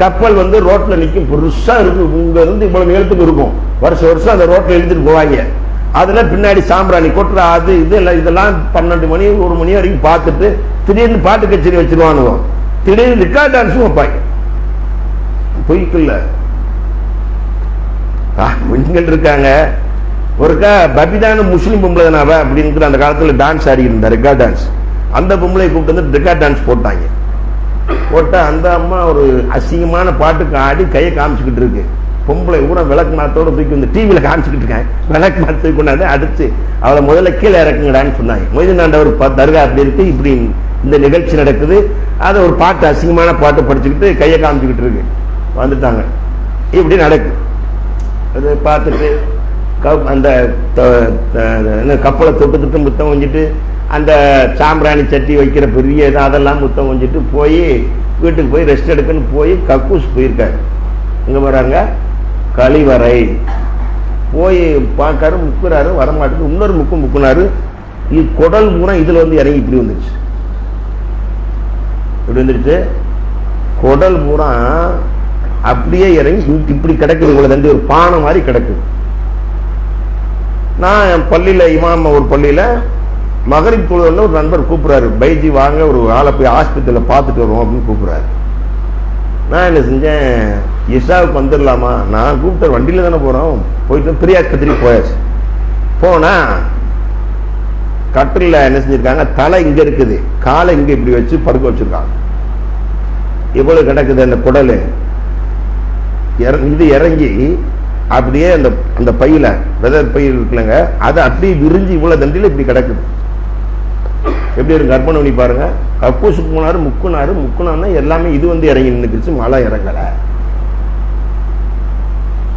கப்பல் ரோட்ல நிற்கும், பெருசா இருக்கும். இங்க இருந்து இவ்வளவு நேரத்துக்கு இருக்கும். வருஷம் வருஷம் அந்த ரோட்ல எழுதிட்டு போவாங்க. அதுல பின்னாடி சாம்பிராணி கொட்டுற அது இது இதெல்லாம் 12 மணி 1 மணி வரைக்கும் பார்த்துட்டு திடீர்னு பாட்டு கச்சேரி வச்சிருவானுங்க. திடீர்னு ரிக்கார்ட் டான்ஸும் வைப்பாங்க. பொய்க்குள்ள பெண்கள் இருக்காங்க. ஒருக்கா பபிதான முஸ்லீம் பொம்பளை தானவ அப்படின்னு அந்த காலத்துல டான்ஸ் ஆடிக்கிட்டு இருந்தா, ரிக்கார்ட் டான்ஸ். அந்த பொம்பளை கூப்பிட்டு வந்து ரிக்கார்ட் டான்ஸ் போட்டாங்க. போட்டா அந்த அம்மா ஒரு அசிங்கமான பாட்டுக்கு ஆடி கையை காமிச்சுக்கிட்டு இருக்கு. பொம்பளை கூட விளக்கு மாத்தோட தூக்கி வந்து டிவியில காமிச்சுக்கிட்டு இருக்காங்க. விளக்கு மாத்த தூக்கி கொண்டாந்து அடிச்சு அவளை முதல்ல கீழே இறக்குங்கடான்னு சொன்னாங்க. மொய்தீன் ஆண்டவர் தர்கா அப்படி இருக்கு, இப்படி இந்த நிகழ்ச்சி நடக்குது. அதை ஒரு பாட்டு, அசிங்கமான பாட்டு படிச்சுக்கிட்டு கையை காமிச்சுக்கிட்டு இருக்கு. வந்துட்டாங்க, இப்படி நடக்கு. அதை பார்த்துட்டு அந்த கப்பலை தொட்டு முத்தம் கொஞ்சிட்டு அந்த சாம்பிராணி சட்டி வைக்கிற பெரிய இது அதெல்லாம் முத்தம் கொஞ்சிட்டு போய் வீட்டுக்கு போய் ரெஸ்ட் எடுக்கன்னு போய் கக்கூஸ் போயிருக்காரு. இங்கே போகிறாங்க கழிவறை போய் பார்க்காரு, முக்குறாரு, வரமாட்டுக்கு இன்னொரு முக்குனாரு. குடல் பூரா இதில் வந்து இறங்கி இப்படி வந்துருச்சு. இப்படி வந்துருச்சு. குடல் பூரா அப்படியே இறங்கி இப்படி கிடக்குது. இவ்வளோ தண்டி ஒரு பானை மாதிரி கிடக்குது. நான் என் பள்ளியில் இமாம ஒரு பள்ளியில் மகரிப் தொழுகையில் ஒரு நண்பர் கூப்பிட்றாரு, பைஜி வாங்க ஒரு ஆளை போய் ஆஸ்பத்திரியில் பார்த்துட்டு வருவோம் அப்படின்னு கூப்பிட்றாரு. நான் என்ன செஞ்சேன், இஷாவுக்கு வந்துடலாமா, நான் கூப்பிட்டு வண்டியில் தானே போகிறோம், போயிட்டு பெரியாஸ்பத்திரிக்கு போயாச்சு. போனால் கட்டிலில் என்ன செஞ்சுருக்காங்க, தலை இங்கே இருக்குது, காலை இங்கே இப்படி வச்சு படுக்க வச்சுருக்காங்க. எவ்வளவு கிடக்குது அந்த குடல், இது இறங்கி அப்படியே அந்த அந்த பையில வெதர் பையில் இருக்குல்லங்க, அது அப்படியே விரிஞ்சு இவ்வளவு தண்டியில் இப்படி கிடக்குது. எப்படி இருக்கு கற்பனை பண்ணி பாருங்க. கக்கூசுக்கு போனாரு, முக்குனாரு எல்லாமே இது வந்து இறங்கி நின்றுச்சு, மழை இறங்கல,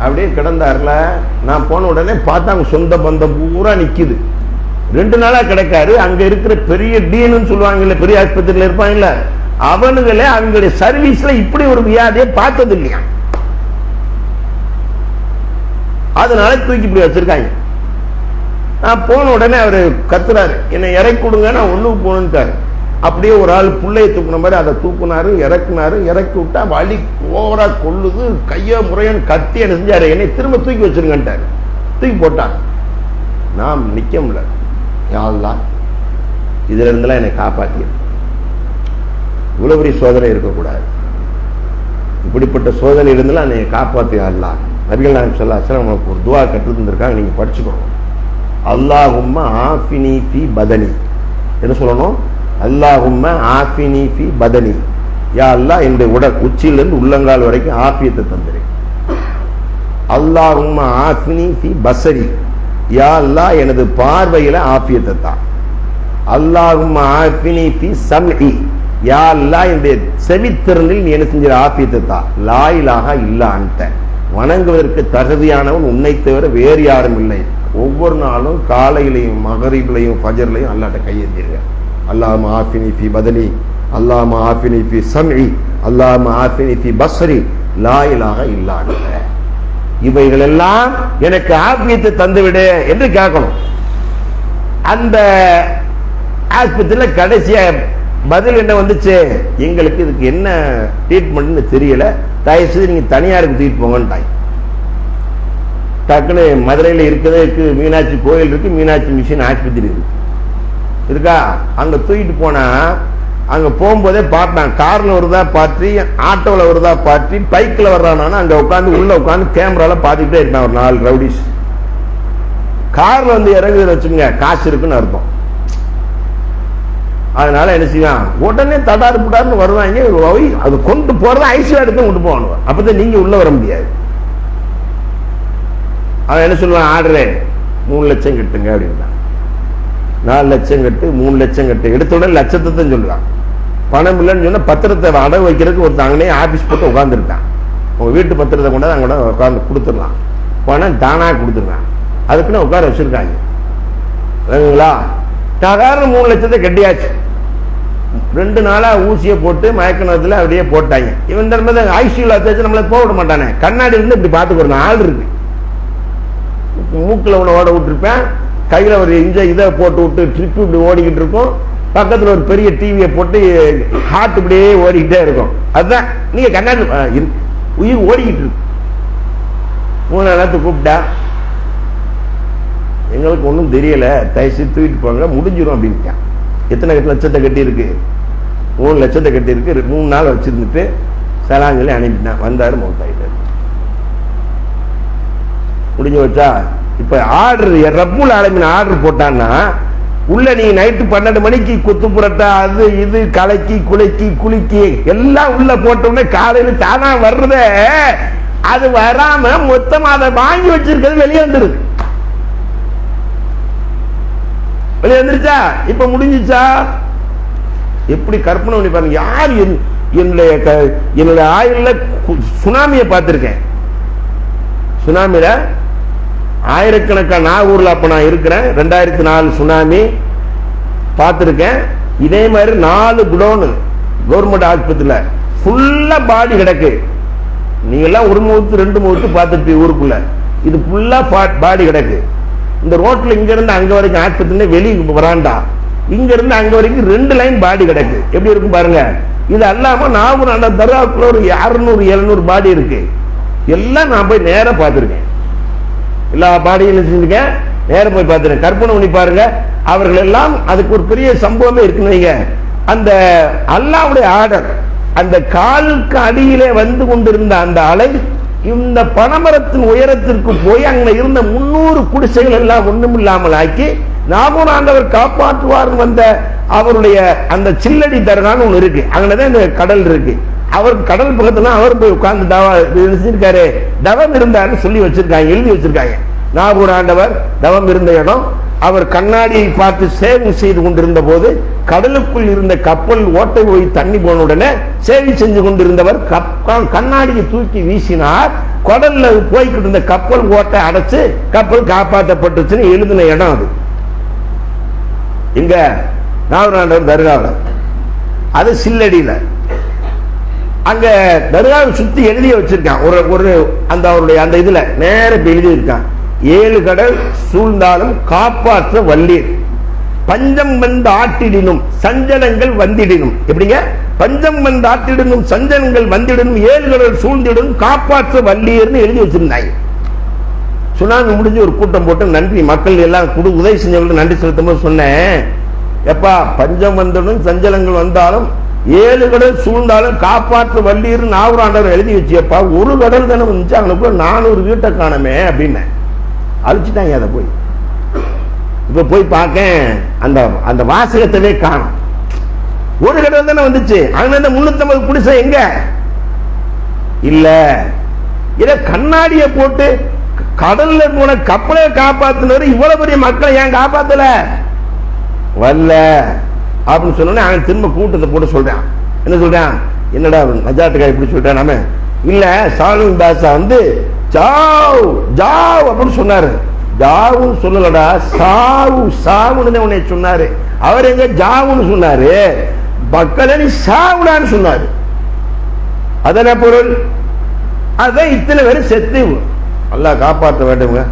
அப்படியே கிடந்தாருல. நான் போன உடனே பார்த்தா அவங்க சொந்த பந்தம் பூரா நிக்குது. 2 நாளா கிடக்காரு. அங்க இருக்கிற பெரிய டீன்னு சொல்லுவாங்கல்ல, பெரிய ஆஸ்பத்திரியில் இருப்பாங்கல்ல, அவனுங்களே அவங்களுடைய சர்வீஸ்ல இப்படி ஒரு வியாதியை பார்த்தது இல்லையா, அதனால தூக்கி இப்படி வச்சிருக்காங்க. நான் போன உடனே அவரு கத்துறாரு, என்னை இறக்கி கொடுங்க, நான் ஒண்ணுக்கு போகணுன்ட்டாரு. அப்படியே ஒரு ஆள் புள்ளையை தூக்குன மாதிரி அதை தூக்குனாரு, இறக்கி விட்டா வலி ஓவரா கொள்ளுது, கைய முறையன்னு கத்தி என்ன செஞ்சாரு, என்னை திரும்ப தூக்கி வச்சிருங்கன்ட்டாரு. தூக்கி போட்டாங்க. நான் நிக்க முடியல. யாழ்லாம் இதுல இருந்தெல்லாம் என்னை காப்பாத்தி, இவ்வளவு பெரிய சோதனை இருக்கக்கூடாது, இப்படிப்பட்ட சோதனை இருந்தாலும் என்னை காப்பாத்தி யாழ்லாம். நபிகள் நாயகம் ஸல்லல்லாஹு அலைஹி வஸல்லம் நமக்கு ஒரு துஆ கற்று தந்திருக்காங்க, நீங்க படிச்சுக்கணும். அல்லாஹும்ம ஆஃபினி ஃபி பதனி, என்ன சொல்லணும், அல்லாஹும்ம ஆஃபினி ஃபி பதனி, யா அல்லாஹ் என்னுடைய உடல் உச்சியிலிருந்து உள்ளங்கால் வரைக்கும் ஆஃபியத்தை தந்துரு. அல்லாஹும்ம ஆஃபினி ஃபி பஸரி, யா அல்லாஹ் எனது பார்வையில ஆஃபியத்தை தான். அல்லாஹும்ம ஆஃபினி ஃபி சம்இ, யா அல்லாஹ் என்னுடைய செவித்திறனில் நீ என்ன செஞ்ச ஆஃபியத்தை தான். லா இலாஹா இல்லா அன்த, வணங்குவதற்கு தகுதியானவன் உன்னை தவிர வேறு யாரும் இல்லை. ஒவ்வொரு நாளும் காலையிலையும் மகரிபிலையும் ஃபஜர்லையும் அல்லாஹ்ட்ட கையேந்திருங்க. அல்லாஹும்ம ஆஃபினி ஃபி பதனி, அல்லாஹும்ம ஆஃபினி ஃபி சம்இ, அல்லாஹும்ம ஆஃபினி ஃபி பஸ்ரி, லா இலாஹா இல்லா அன்த. இவைகள் எல்லாம் எனக்கு ஆஃபியத்தை தந்துவிடு என்று கேட்கணும். அந்த ஆஸ்பத்திரியில் கடைசியா பதில் என்ன வந்துச்சு, எங்களுக்கு இதுக்கு என்ன ட்ரீட்மெண்ட்னு தெரியல, தயவு செய்து நீங்க தனியாருக்கு தூக்கிட்டு போங்கன்ட்டாங்க. டக்குன்னு மதுரையில் இருக்கிறதுக்கு மீனாட்சி கோயில் இருக்கு, மீனாட்சி மிஷன் ஆஸ்பத்திரி இருக்கா, அங்க தூக்கிட்டு போனா அங்க போகும்போதே பார்த்தான், கார்ல வருதா பார்த்து, ஆட்டோவில் வருதா பார்த்து, பைக்கில் வர்றானா அங்க உட்காந்து உள்ள உட்காந்து கேமரால பார்த்துக்கிட்டே இருக்கான். ஒரு 4 ரவுடிஸ் கார்ல வந்து இறங்குதுன்னு வச்சுங்க, காசு இருக்குன்னு அர்த்தம். அதனால என்ன செய்வான், உடனே தடாறு புடாருன்னு வருவாங்க. அது கொண்டு போறத ஐசியா எடுத்து கொண்டு போவானுங்க, அப்பதான் நீங்க உள்ள வர முடியாது. அவன் என்ன சொல்லுவான், ஆர்டரு 3 லட்சம் கட்டுங்க அப்படின்னா, 4 லட்சம் கட்டு, 3 லட்சம் கட்டு, எடுத்த உடனே லட்சத்தை தான் சொல்லுவான். பணம் இல்லைன்னு சொன்னா பத்திரத்தை அடகு வைக்கிறதுக்கு ஒருத்தன் அங்கனே ஆபீஸ் போட்டு உட்காந்துருக்கான். உங்க வீட்டு பத்திரத்தை கொண்டாந்து அங்கே உட்காந்து கொடுத்துடலாம், பணம் தானா கொடுத்துருக்கான், அதுக்குன்னு உட்கார வச்சிருக்காங்க. சரிங்களா, சாதாரண 3 லட்சத்தை கட்டியாச்சு. 2 நாளா ஊசியை போட்டு மயக்க நேரத்தில் அப்படியே போட்டாங்க. இவன் தரும்போது ஐசியூல வச்சு நம்மள போக விட மாட்டானே, கண்ணாடி இருந்து இப்படி பார்த்துக்கிறோம், ஆள் இருக்கு, மூக்கில் ஒன்று ஓட விட்டுருப்பேன், கையில ஒரு இதை போட்டு விட்டு ட்ரிப் இப்படி ஓடிக்கிட்டு இருக்கும், பக்கத்தில் ஒரு பெரிய டிவியை போட்டு ஹார்ட் இப்படியே ஓடிக்கிட்டே இருக்கும். அதுதான் நீங்க கண்ணாடி உயிர் ஓடிக்கிட்டு இருக்கு. 3 நேரத்துக்கு கூப்பிட்டா, எங்களுக்கு ஒன்றும் தெரியல, தயவுசெய்து தூக்கிட்டு போங்க, முடிஞ்சிடும் அப்படின்ட்டான். எத்தனை லட்சத்தை கட்டியிருக்கு, 3 லட்சத்தை கட்டியிருக்கு. 3 நாள் வச்சிருந்துட்டு சலாஞ்சலி அனுப்பிட்டான். வந்தாரு, மௌத்தாயிட்டாரு, முடிஞ்சு வச்சா. இப்ப ஆர்டர் ரப்புல் ஆலமீன் ஆர்டர் போட்டான்னா, உள்ள நீ நைட்டு 12 மணிக்கு குத்து புரட்டா அது இது கலக்கி குலைக்கி குளிக்கி எல்லாம் உள்ள போட்டோம்னா காலையில தானா வர்றத, அது வராம மொத்தமா அதை வாங்கி வச்சிருக்கிறது வெளியே வந்துருது. வெளியே வந்துருச்சா, இப்ப முடிஞ்சிச்சா. எப்படி கற்பனை பண்ணி பாருங்க. யார் என்னுடைய ஆயுள்ல சுனாமியை பார்த்திருக்கேன். சுனாமியில ஆயிரக்கணக்கான நாகூர்ல அப்ப நான் இருக்கிறேன். 2004 சுனாமி பார்த்திருக்கேன். இதே மாதிரி 4 குடோனு கவர்மெண்ட் ஆஸ்பத்திரியில ஃபுல்லா பாடி கிடக்கு. நீங்க எல்லாம் ஒரு முகத்து 2 முகத்து பார்த்துட்டு ஊருக்குள்ள இது ஃபுல்லா பாடி கிடக்கு. இந்த ரோட்ல இங்க இருந்து அங்க வரைக்கும் ஆஸ்பத்திரி வெளியே வராண்டா, இங்க இருந்து அங்க வரைக்கும் 2 லைன் பாடி கிடக்கு. எப்படி இருக்கும் பாருங்க. இது அல்லாம நாகூர் அந்த தர்காவுக்குள்ள ஒரு 600-700 பாடி இருக்கு. எல்லாம் நான் போய் நேர பார்த்திருக்கேன். எல்லா பாடியும் செஞ்சிருக்கேன், நேர போய் பார்த்துருக்கேன். கற்பனை பண்ணி பாருங்க. அவர்கள் எல்லாம் அதுக்கு ஒரு பெரிய சம்பவமே இருக்குன்னு. அந்த அல்லாஹ்வுடைய ஆர்டர், அந்த காலுக்கு அடியிலே வந்து கொண்டிருந்த அந்த அலை இந்த பனைமரத்தின் உயரத்திற்கு போய் அங்க இருந்த 300 குடிசைகள் எல்லாம் ஒண்ணும் இல்லாமல் ஆக்கி நாகூர் ஆண்டவர் காப்பாற்றுவார் வந்த அவருடைய அந்த சில்லடி தர்கான்னு ஒண்ணு இருக்கு. அங்கதான் இந்த கடல் இருக்கு. அவர் கடல் பக்கத்துல அவர் போய் உட்கார்ந்து இருக்காரு, தவம் இருந்தாருன்னு சொல்லி வச்சிருக்காங்க, எழுதி வச்சிருக்காங்க. நாகூர் ஆண்டவர் தவம் இருந்த இடம். அவர் கண்ணாடியை பார்த்து சேவை செய்து கொண்டிருந்த போது கடலுக்குள் இருந்த கப்பல் ஓட்டை போய் தண்ணி போன உடனே சேவை செஞ்சு கொண்டிருந்தவர் கண்ணாடியை தூக்கி வீசினார். கடல்ல போய்கிட்டு இருந்த கப்பல் ஓட்டை அடைச்சு கப்பல் காப்பாற்றப்பட்டுச்சுன்னு எழுதின இடம் அது. இங்க நாகூர் ஆண்டவர் தர்காவில், அது சில்லடியில. அங்க தர்காவை சுத்தி எழுதி வச்சிருக்கான். ஒரு அந்த அவருடைய அந்த இதுல நேர எழுதி இருக்கான், 7 கடல் சூழ்ந்தாலும் காப்பாற்ற வல்லீர், பஞ்சம் வந்து ஆட்டிடினும் சஞ்சலங்கள் வந்திடினும். எப்படிங்க? பஞ்சம் வந்து ஆட்டிடணும், சஞ்சலங்கள் வந்திடணும், 7 கடல் சூழ்ந்திடும், காப்பாற்ற வல்லீர்னு எழுதி வச்சிருந்தாங்க. சுனாமி முடிஞ்சு ஒரு கூட்டம் போட்டு நன்றி மக்கள் எல்லாம் உதவி செஞ்சவங்களுக்கு நன்றி செலுத்தும் போது சொன்னேன், எப்பா பஞ்சம் வந்துடும் சஞ்சலங்கள் வந்தாலும் 7 கடல் சூழ்ந்தாலும் காப்பாற்ற வல்லீர் நாகூர் ஆண்டவர் எழுதி வச்சியப்பா, ஒரு கடல் தானே வந்துச்சு, அவனுக்குள்ள 400 வீட்டை காணமே அப்படின்னு அழிச்சிட்டாங்க. அதை போய் இப்ப போய் பார்க்க அந்த அந்த வாசகத்தவே காணும். ஒரு கடல் தானே வந்துச்சு, அங்க 350 குடிசை எங்க இல்ல. இத கண்ணாடிய போட்டு கடல்ல போன கப்பலை காப்பாத்தினரு இவ்வளவு பெரிய மக்களை ஏன் காப்பாத்தல வரல அப்படின்னு சொன்னோன்னே அவன் திரும்ப கூட்டத்தை போட்டு சொல்றான். என்ன சொல்றான்? என்னடா நஜாத்துக்கா இப்படி சொல்றான். நாம இல்ல சாலிம் பாஷா வந்து ஜாவ் ஜாவ் அப்படின்னு சொன்னாரு. ஜாவுன்னு சொல்லலடா, சாவு சாவுன்னு உன்னை சொன்னாரு. அவர் எங்க ஜாவுன்னு சொன்னாரு, மக்களே நீ சாவுடான்னு சொன்னாரு. அதன பொருள் அதான் இத்தனை பேரும் செத்து அல்லாஹ் காப்பாற்ற வேண்டுங்க.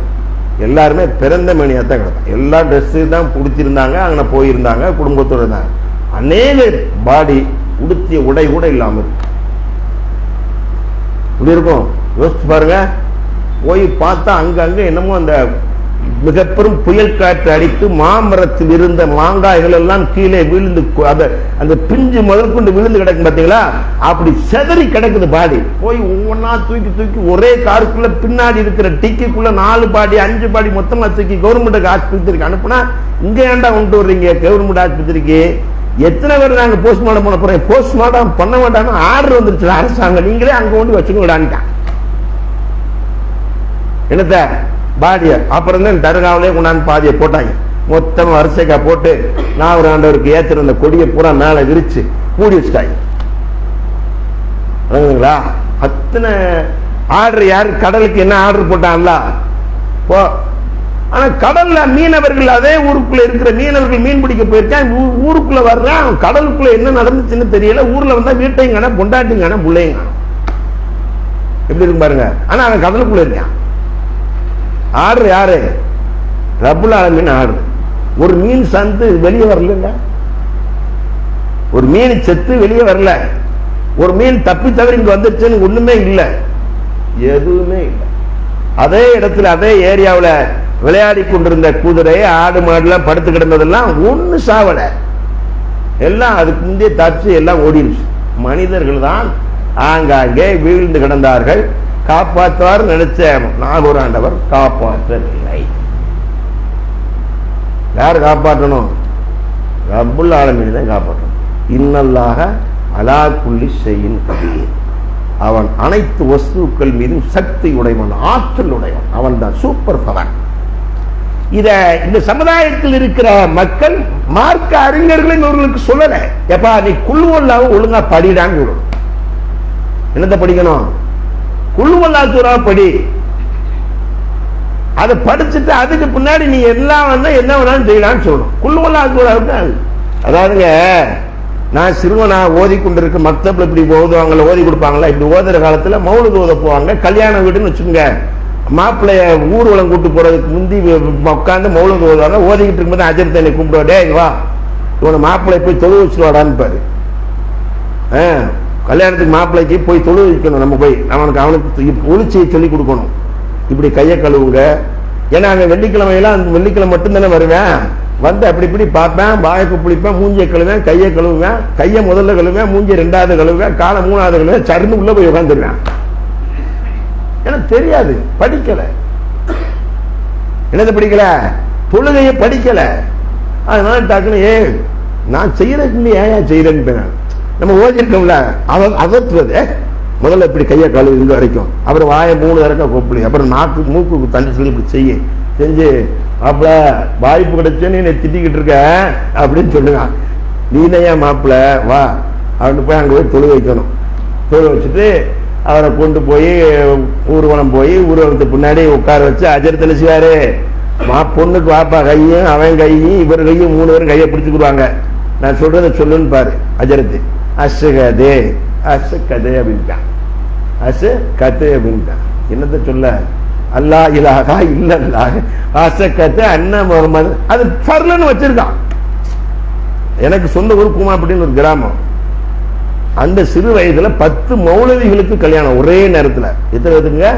எல்லாருமே பிறந்த மணியாத்தான் கிடக்கும். எல்லா ட்ரெஸ்ஸு தான் பிடிச்சிருந்தாங்க, அங்கே போயிருந்தாங்க, குடும்பத்தோடு இருந்தாங்க. அநேக பாடி உடுத்திய உடை கூட இல்லாமல் இருக்கு. இப்படி இருக்கும். யோசிச்சு பாருங்க. போய் பார்த்தா அங்கங்க என்னமோ அந்த மிக பெரும் புயல் காற்று அடித்து மாமரத்தில் இருந்த மாங்காய்கள் எல்லாம் கீழே விழுந்து அந்த பிஞ்சு முதல் கொண்டு விழுந்து கிடக்கும் பார்த்தீங்களா, அப்படி செதறி கிடக்குது பாடி. போய் ஒவ்வொன்னா தூக்கி தூக்கி ஒரே காருக்குள்ள பின்னாடி இருக்கிற டிக்கிக்குள்ள 4 பாடி 5 பாடி மொத்தமா தூக்கி கவர்மெண்ட் ஆஸ்பத்திரிக்கு அனுப்புனா, இங்க ஏன்டா கொண்டு வர்றீங்க கவர்மெண்ட் ஆஸ்பத்திரிக்கு? எத்தனை பேர் நாங்க போஸ்ட்மார்ட்டம் பண்ண போறோம், போஸ்ட்மார்ட்டம் பண்ண வேண்டாம்னு ஆர்டர் வந்துருச்சு அரசாங்கம், நீங்களே அங்க கொண்டு வச்சுக்கலான்ட்டான். என்னத்த பாடிய அப்புறம் தான் தர்காவிலே கொண்டாந்து பாதியை போட்டாங்க. மொத்தம் வரிசைக்கா போட்டு நாகூர் ஆண்டவருக்கு ஏற்றிருந்த கொடியை பூரா மேல விரிச்சு மூடி வச்சுட்டாங்க. அத்தனை ஆர்டர் யாரு? கடலுக்கு என்ன ஆர்டர் போட்டான்ல. ஆனா கடல்ல மீனவர்கள், அதே ஊருக்குள்ள இருக்கிற மீனவர்கள் மீன் பிடிக்க போயிருக்கான். ஊருக்குள்ள வர்றான், கடலுக்குள்ள என்ன நடந்துச்சுன்னு தெரியல. ஊர்ல வந்தா வீட்டையும் காண, பொண்டாட்டியும் காண, பிள்ளையும் காணும். எப்படி இருக்கு பாருங்க. ஆனா அவன் கடலுக்குள்ள இருக்கான். ஆர்டர் யாரு? ரப்புல் ஆலமீன் ஆர்டர். ஒரு மீன் சந்து வெளியே வரல, ஒரு மீன் செத்து வெளியே வரல, ஒரு மீன் தப்பி தவறி இங்க வந்துருச்சுன்னு ஒண்ணுமே இல்லை, எதுவுமே இல்லை. அதே இடத்துல அதே ஏரியாவில் விளையாடி கொண்டிருந்த குதிரை ஆடு மாடுலாம் படுத்து கிடந்ததெல்லாம் ஒண்ணு சாவல, எல்லாம் அதுக்கு முந்தைய தச்சு எல்லாம் ஓடிடுச்சு. மனிதர்கள் தான் ஆங்காங்கே வீழ்ந்து கிடந்தார்கள். காப்பாற்றுவார் நினைச்ச நாகூர் ஆண்டவர் காப்பாற்றவில்லை. யார் காப்பாற்றணும்? ரப்புல் ஆலமீன் தான் காப்பாற்றணும். இன்னல்லாஹ அலா குல்லி ஷைஇன் கதீர். அவன் அனைத்து வஸ்துக்கள் மீதும் சக்தி உடையவன், ஆற்றல் உடையவன். அவன் தான் சூப்பர் பவர். இத இந்த சமுதாயத்தில் இருக்கிற மக்கள் மார்க்க அறிஞர்களின் அவர்களுக்கு சொல்லல. எப்பா நீ குல்லுவல்லாஹ் ஒழுங்கா படிடான்னு சொல்லணும். என்னத்தை படிக்கணும்? குல்லுவல்லாஹ் சூரா படி. அதை படிச்சுட்டு அதுக்கு பின்னாடி நீ எல்லாம் வந்து என்ன வேணாலும் செய்யலாம்னு சொல்லணும். குள்ளுவெல்லாம் அதாவதுங்க, நான் சிறுவனா ஓதி கொண்டிருக்க மக்தப்ல இப்படி ஓதுவாங்கள, ஓதி கொடுப்பாங்களா, இப்படி ஓதுற காலத்துல மௌலுது ஓத போவாங்க. கல்யாண வீடுன்னு வச்சுக்கோங்க, மாப்பிள்ளைய ஊர்வலம் கூட்டு போறதுக்கு முந்தி உட்காந்து மௌலுது ஓதுவாங்க. ஓதிக்கிட்டு இருக்கும்போது அஜர் தண்ணி கும்பிடுவாடே, வா இவனை மாப்பிள்ளை போய் தொழு வச்சுருவாடான்னு பாரு. கல்யாணத்துக்கு மாப்பிள்ளைக்கு போய் தொழு வைக்கணும். நம்ம போய் அவனுக்கு ஒளிச்சியை சொல்லி கொடுக்கணும். இப்படி கையை கழுவுங்க. ஏன்னா அங்கே வெள்ளிக்கிழமையெல்லாம் அந்த வெள்ளிக்கிழமை மட்டும்தானே வருவேன். வந்து அப்படி இப்படி பார்ப்பேன், வாய்க்கு பிடிப்பேன், மூஞ்சியை கழுவேன், கையை கழுவுவேன். கையை முதல்ல கழுவேன், மூஞ்சியை 2வது கழுவுவேன், காலை 3வது கழுவேன், சருந்து உள்ள போய் உட்காந்துருவேன். எனக்கு தெரியாது, படிக்கல. என்னது படிக்கல? தொழுகையை படிக்கல. அதனால டக்குன்னு நான் செய்யறதுக்கு ஏன் செய்யறேன்னு நம்ம ஓதிருக்கோம்ல, அதத்துறது. முதல்ல இப்படி கையை கழுவு இங்க வரைக்கும், அப்புறம் வாயை 3 தடவை கொப்பளி, அப்புறம் நாக்கு மூக்கு தண்ணி சொல்லி இப்படி செஞ்சு மாப்பிள்ள வாய்ப்பு கிடைச்சேன்னு என்னை திட்டிக்கிட்டு இருக்க அப்படின்னு சொல்லுங்க. நீனையா மாப்பிள்ள வா அப்படின்னு போய் அங்கே போய் தொழு வைக்கணும். தொழு வச்சுட்டு அவரை கொண்டு போய் ஊர்வலம் போய் ஊர்வலத்துக்கு பின்னாடி உட்கார வச்சு அஜர் தெளிச்சுவாரு. பொண்ணுக்கு வாப்பா கையும் அவன் கையும் இவர் கையும் 3 பேரும் கையை பிடிச்சுக்குருவாங்க. நான் சொல்றதை சொல்லுன்னு பாரு. அஜரத்து அசுகதே அசுகதே அப்படின்ட்டான். அசு கத்து அப்படின்ட்டான். என்னத்தை சொல்ல? அல்லா இலாஹா இல்லல்லாஹ் அசகத்து அன்ன முஹம்மது. அது ஃபர்லன்னு வச்சிருக்கான். எனக்கு சொந்த ஊர் கூமா அப்படின்னு ஒரு கிராமம். அந்த சிறு வயதுல 10 மௌலவிகளுக்கு கல்யாணம் ஒரே நேரத்தில். எத்தனை பேருக்குங்க?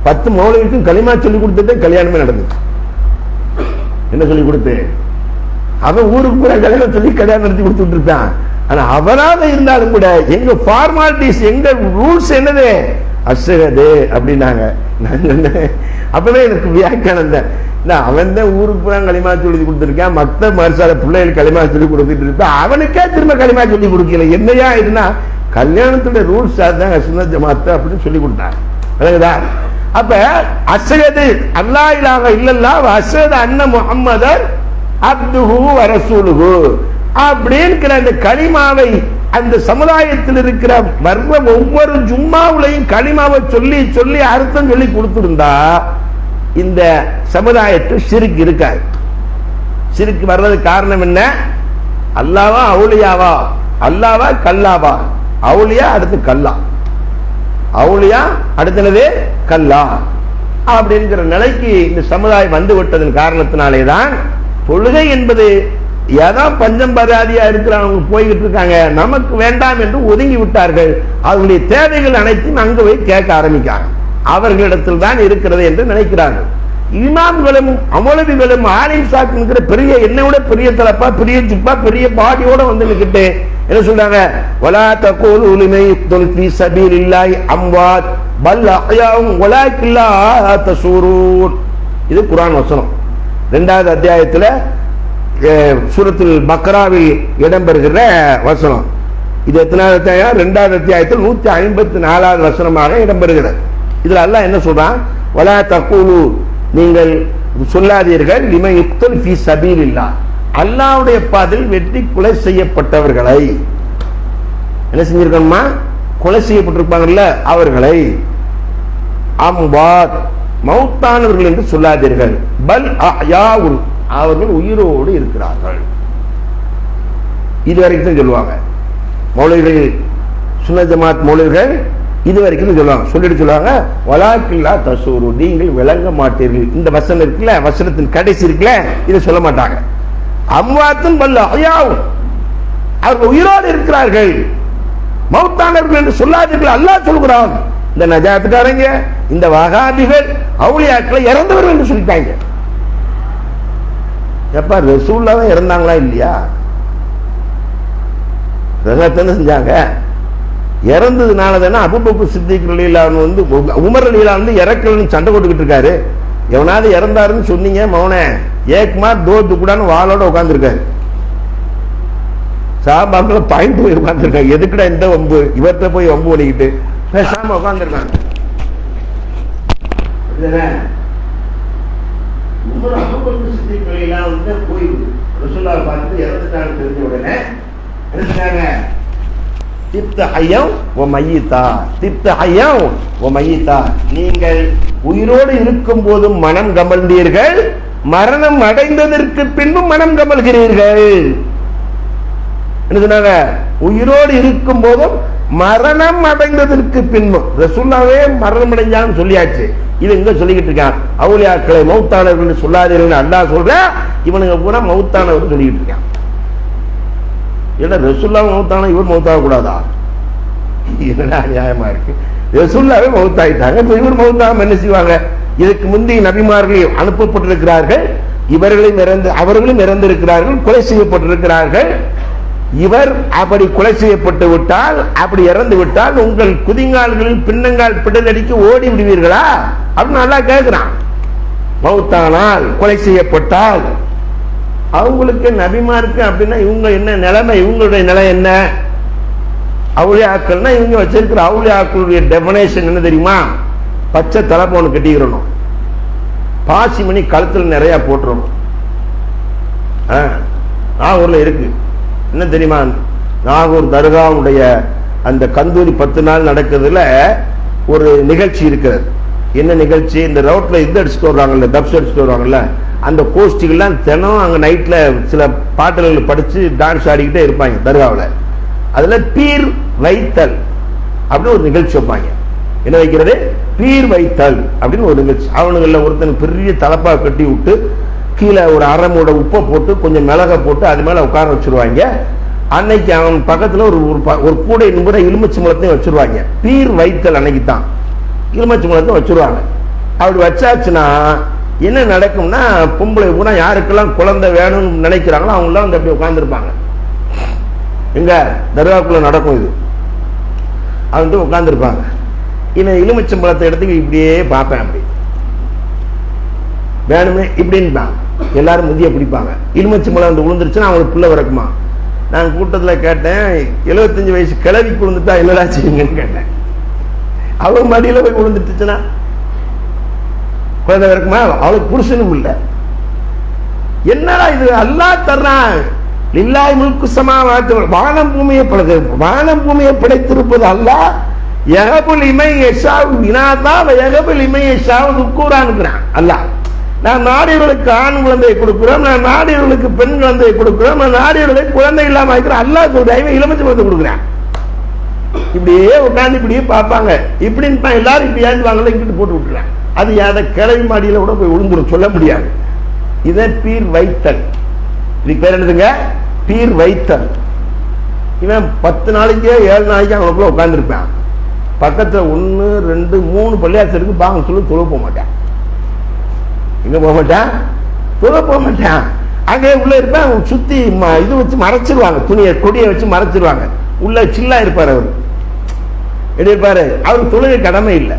10 மௌலவிக்கும் களிமா சொல்லி கொடுத்துட்டு கல்யாணமே நடந்துச்சு. என்ன சொல்லி கொடுத்து? அவன் ஊருக்கு கூட கல்யாணம் சொல்லி கல்யாணம் நடத்தி கொடுத்துட்டு இருப்பான். ஆனா அவராக இருந்தாலும் கூட எங்க ஃபார்மாலிட்டிஸ், எங்க ரூல்ஸ் என்னது? அசகது அப்படின்னாங்க. அப்பவே எனக்கு வியாக்கியானம் தான். அவன் தான் ஊருக்கு பூரா களிமா சொல்லி கொடுத்துருக்கான். மற்ற மறுசால பிள்ளைகள் களிமா சொல்லி கொடுத்துட்டு இருப்பான். அவனுக்கே திரும்ப களிமா சொல்லி கொடுக்கல. என்னையா இதுனா கல்யாணத்துடைய ரூல்ஸ் அதுதான் சுன்னத் ஜமாத் அப்படின்னு சொல்லி கொடுத்தாங்க. அப்ப அசகது அல்லா இலாஹ இல்லல்லாஹ் அசகது அன்ன முஹம்மதர் அப்துஹு வ ரசூலுஹு அப்படிங்கிற அந்த கலிமாவை அந்த சமுதாயத்தில் இருக்கிற வர்ற ஒவ்வொரு ஜும்மாவுலையும் கலிமாவை சொல்லி சொல்லி அர்த்தம் சொல்லி கொடுத்திருந்தா இந்த சமுதாயத்தில் ஷிர்க் இருக்காது. ஷிர்க் வர்றதுக்கு காரணம் என்ன? அல்லாவா அவுலியாவா? அல்லாவா கல்லாவா? அவுலியா அடுத்து கல்லா, அவுலியா அடுத்தது கல்லா அப்படிங்கிற நிலைக்கு இந்த சமுதாயம் வந்து விட்டதன் காரணத்தினாலேதான் தொழுகை என்பது ஏதான் பஞ்சம் பராதியா இருக்கிறவங்க போய்கிட்டு இருக்காங்க, நமக்கு வேண்டாம் என்று ஒதுங்கி விட்டார்கள். அவர்களுடைய தேவைகள் அனைத்தையும் அங்கு போய் கேட்க ஆரம்பிக்காங்க. அவர்களிடத்தில் தான் இருக்கிறது என்று நினைக்கிறார்கள். இமாம்களும் அமௌலவிகளும் ஆலிம் சாக் என்கிற பெரிய என்னோட பெரிய தலப்பா, பெரிய ஜிப்பா, பெரிய பாடியோட வந்து நிக்கிட்டு என்ன சொல்றாங்க? வலா தகூலு லிமன் யுக்தல் ஃபீ சபீலில்லாஹி அம்வாத் பல் அஹ்யாஉன் வலாக்கின் லா தஷூரூன். இது குர்ஆன் வசனம். 2வது அத்தியாயத்தில் சூரத்துல் பக்ராவில் இடம்பெறுகிற வசனம். இது எத்தனாவது அத்தியாயம்? 2வது அத்தியாயத்தில் 154வது வசனமாக இடம்பெறுகிறது. இதுல அல்லாஹ் என்ன சொல்றான்? வலா தகூலு, நீங்கள் சொல்லாதீர்கள், லிமன் யுக்தல் ஃபீ சபீலில்லாஹ், அல்லாஹ்வுடைய பாதையில் வெட்டி கொலை செய்யப்பட்டவர்களை. என்ன செஞ்சிருக்கணுமா? கொலை செய்யப்பட்டிருப்பாங்கல்ல அவர்களை. அம்வாத், மௌத்தானவர்கள் என்று சொல்லாதீர்கள். பல் அஹ்யாஉன், அவர்கள் உயிரோடு இருக்கிறார்கள். இதுவரைக்கும் தான் சொல்லுவாங்க மௌலவிகள், சுன்னத் ஜமாத் மௌலவிகள் இதுவரைக்கும் சொல்லுவாங்க. சொல்லிட்டு சொல்லுவாங்க வலாக்கின் லா தஷூரு, நீங்கள் விளங்க மாட்டீர்கள். இந்த வசனம் இருக்குல்ல, வசனத்தின் கடைசி இருக்குல்ல, இதை சொல்ல மாட்டாங்க. அம்வாத்துன் பல் அஹ்யாஉன், அவர்கள் உயிரோடு இருக்கிறார்கள். மௌத்தானவர்கள் என்று சொல்லாதீர்கள் அல்லாஹ் சொல்கிறான். இந்த நஜாத்துக்காரங்க, இந்த வஹாபிகள் அவுலியாக்களை இறந்தவர்கள் என்று சொல்லிட்டாங்க. எப்ப ரசூலுல்லாஹ் தான் இறந்தாங்களா இல்லையா? ரஹத்தன செஞ்சாங்க. இறந்ததுனால தானே அபூபக்கர் சித்திக் ரலியல்லாஹு அன்ஹு வந்து உமர் ரலியல்லாஹு அன்ஹு இறக்கலன்னு சண்டை போட்டுக்கிட்டு இருக்காரு. எவனாவது இறந்தாருன்னு சொன்னீங்க மௌனே ஏக்மார் தோ துக்குடான்னு வாளோட உட்கார்ந்துருக்காரு. சஹாபாக்களை பாயிண்ட் போய் உட்கார்ந்துருக்காங்க. எதுக்குடா இந்த வம்பு? இவர்கிட்ட போய் வம்பு பண்ணிக்கிட்டு பேசாம உட்கார்ந்துருக்காங்க. உமர் அபூபக்கர் சித்திக் ரலியல்லாஹு அன்ஹு போய் ரசூலுல்லாஹ் பார்த்து இறந்துட்டான்னு தெரிஞ்ச உடனே என்ன திப்த ஹய்யம் வ மய்யிதா, திப்த ஹய்யம் வ மய்யிதா, நீங்கள் உயிரோடு இருக்கும் போதும் மனம் கமழ்ந்தீர்கள், மரணம் அடைந்ததற்கு பின்பும் மனம் கமழ்கிறீர்கள். என்ன சொன்னாங்க? உயிரோடு இருக்கும் போதும் மரணம் அடைந்ததற்கு பின்பும். ரசூலுல்லாஹ்வே மரணம் அடைஞ்சான்னு சொல்லியாச்சு. இது இங்க சொல்லிக்கிட்டு இருக்கான், அவுலியாக்களை மௌத்தானவர்கள் சொல்லாதீர்கள் அல்லாஹ் சொல்ற, இவனுங்க பூரா மௌத்தானவர் சொல்லிக்கிட்டு இருக்கான். ஏன்னா ரசூலுல்லாஹ் மௌத்தான இவர் மௌத்தாக கூடாதா? என்னடா நியாயமா இருக்கு? ரசூலுல்லாஹ்வே மௌத்தாயிட்டாங்க, இப்ப இவர் மௌத்தாம என்ன செய்வாங்க? இதுக்கு முந்தைய நபிமார்கள் அனுப்பப்பட்டிருக்கிறார்கள், இவர்களும் அவர்களும் இறந்திருக்கிறார்கள், கொலை செய்யப்பட்டிருக்கிறார்கள். இவர் அப்படி கொலை செய்யப்பட்டு விட்டால், அப்படி இறந்து விட்டால் உங்கள் குதிங்கால்களில் பின்னங்கால் பிடலடிக்கு ஓடி விடுவீர்களா அப்படின்னு நல்லா கேட்கிறான். மௌத்தானால், கொலை செய்யப்பட்டால் அவங்களுக்கு நபிமாருக்கு அப்படின்னா இவங்க என்ன நிலைமை? இவங்களுடைய நிலை என்ன? அவுலியாக்கள்னா இவங்க வச்சிருக்கிற அவுலியாக்களுடைய டெபினேஷன் என்ன தெரியுமா? பச்சை தலைப்போன்னு கட்டிக்கிறணும், பாசி மணி கழுத்துல நிறைய போட்டுறணும். நாகூர்ல இருக்கு, என்ன தெரியுமா? நாகூர் தர்காவுடைய அந்த கந்தூரி 10 நாள் நடக்கிறதுல ஒரு நிகழ்ச்சி இருக்கிறது. என்ன நிகழ்ச்சி? இந்த ரோட்ல இது அடிச்சுட்டு வருவாங்கல்ல, டப்ஸ் அடிச்சுட்டு வருவாங்கல்ல, அந்த கோஷ்டிகள்லாம் தினம் அங்க நைட்ல சில பாட்டுகள் படிச்சு டான்ஸ் ஆடிக்கிட்டே இருப்பாங்க தர்காவில். அதுல பீர் வைத்தல் அப்படின்னு ஒரு நிகழ்ச்சி வைப்பாங்க. என்ன வைக்கிறது? பீர் வைத்தல் அப்படின்னு ஒரு நிகழ்ச்சி. அவனுங்கள ஒருத்தன் பெரிய தலப்பா கட்டி விட்டு கீழே ஒரு அரைமூட உப்பை போட்டு கொஞ்சம் மிளகை போட்டு அது மேல உட்கார வச்சிருவாங்க. அன்னைக்கு அவன் பக்கத்துல ஒரு கூடை கூட எலுமிச்சை முளத்தையும் வச்சிருவாங்க. பீர் வைத்தல் அன்னைக்கு தான் எலுமிச்சை முளத்தை வச்சிருவாங்க. அப்படி வச்சாச்சுன்னா என்ன நடக்கும்னா, பொம்பளை கூட யாருக்கெல்லாம் குழந்தை வேணும்னு நினைக்கிறாங்களோ அவங்க எல்லாம் வந்து அப்படி உட்கார்ந்துருப்பாங்க. எங்க தர்காக்குள்ள நடக்கும் இது. அவங்க உட்கார்ந்துருப்பாங்க. இவன் எலுமிச்சம்பழத்தை எடுத்து இப்படியே பார்ப்பேன், அப்படி வேணுமே இப்படின்னு எல்லாரும் முதிய பிடிப்பாங்க. எலுமிச்சம்பழம் வந்து விழுந்துருச்சுன்னா அவங்களுக்கு பிள்ளை பிறக்குமா? நான் கூட்டத்தில் கேட்டேன், 75 வயசு கிளவி விழுந்துட்டா என்னடா செய்யுங்கன்னு கேட்டேன். அவங்க மடியில போய் விழுந்துட்டுச்சுன்னா குழந்தை பிறக்குமா? அவளுக்கு புருஷனும் இல்லை. என்னடா இது? அல்லாஹ் தர்றான். லில்லாஹி முல்கு ஸமாவாத்தி, வானம் பூமியை படைத்திருப்பது அல்லாஹ். யஹபுல் இமை யஷாஉ இனாதா வ யஹபுல் இமை யஷாஉ துக்கூரான்ங்கறான் அல்லாஹ். நான் நாடியவர்களுக்கு ஆண் குழந்தையை கொடுக்கிறோம், நான் நாடியவர்களுக்கு பெண் குழந்தையை கொடுக்கிறோம், நான் நாடியவர்களை குழந்தை இல்லாம ஆக்கிறேன். அல்லாஹ் சொல்றாங்க இளமச்சி குழந்தை கொடுக்குறேன். இப்படியே உட்கார்ந்து இப்படியே பார்ப்பாங்க. இப்படின்னு எல்லாரும் இப்படி ஏந்துவாங்கல்ல, இங்கிட்டு போட்டு விட்டுறேன். அது யார கிளவி மாடியில கூட போய் விழுந்துடும், சொல்ல முடியாது. இதை பீர் வைத்தல். இதுக்கு பேர் என்னதுங்க? பீர் வைத்தல். இவன் 10 நாளைக்கு 7 நாளைக்கு அவனுக்குள்ள உட்கார்ந்துருப்பான். பக்கத்துல 1 2 3 பள்ளியாசம் இருக்கு, பாங்க சொல்லி தொழ போக மாட்டான். எங்க போக மாட்டான்? தொழ போக மாட்டான். அங்கே உள்ள இருப்பான். சுத்தி இது வச்சு மறைச்சிருவாங்க, துணியை கொடியை வச்சு மறைச்சிருவாங்க. உள்ள சில்லா இருப்பார். அவரு எப்படி இருப்பாரு? அவருக்கு தொழுகை கடமை இல்லை.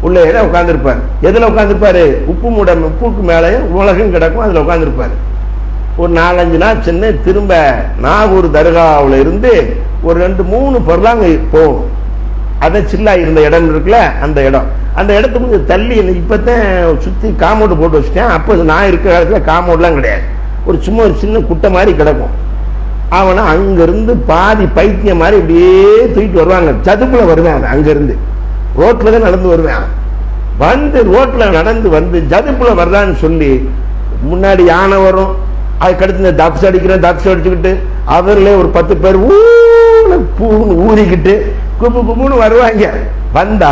உள்ள உட்கார்ந்துருப்பாரு. எதுல உட்கார்ந்துருப்பாரு? உப்புக்கு மேலே உலகம் கிடக்கும், அதுல உட்கார்ந்துருப்பாரு. ஒரு 4-5 நாள் சென்று திரும்ப நாகூர் தர்காவில் இருந்து ஒரு 2-3 பொருளாங்க போகணும். அதான் சில்லா இருந்த இடம் இருக்குல்ல, அந்த இடம். அந்த இடத்துக்கு கொஞ்சம் தள்ளி, இப்பதான் சுத்தி காம்பவுண்ட் போட்டு வச்சுட்டேன். அப்போ நான் இருக்கிற இடத்துல காம்பவுண்ட்லாம் கிடையாது. ஒரு சும்மா ஒரு சின்ன குட்டை மாதிரி கிடக்கும். அவனை அங்கிருந்து பாதி பைத்தியம் மாதிரி இப்படியே தூக்கிட்டு வருவாங்க. சதுப்புல வருவேன், அங்கிருந்து ரோட்ல தான் நடந்து வருவேன். வந்து ரோட்ல நடந்து வந்து ஜதுப்புல வர்றான்னு சொல்லி முன்னாடி யானை வரும். அதுக்கடுத்து தப்ஸ் அடிச்சுக்கிட்டு அவர்களே ஒரு 10 பேர் ஊதிக்கிட்டு கும்புன்னு வருவாங்க. வந்தா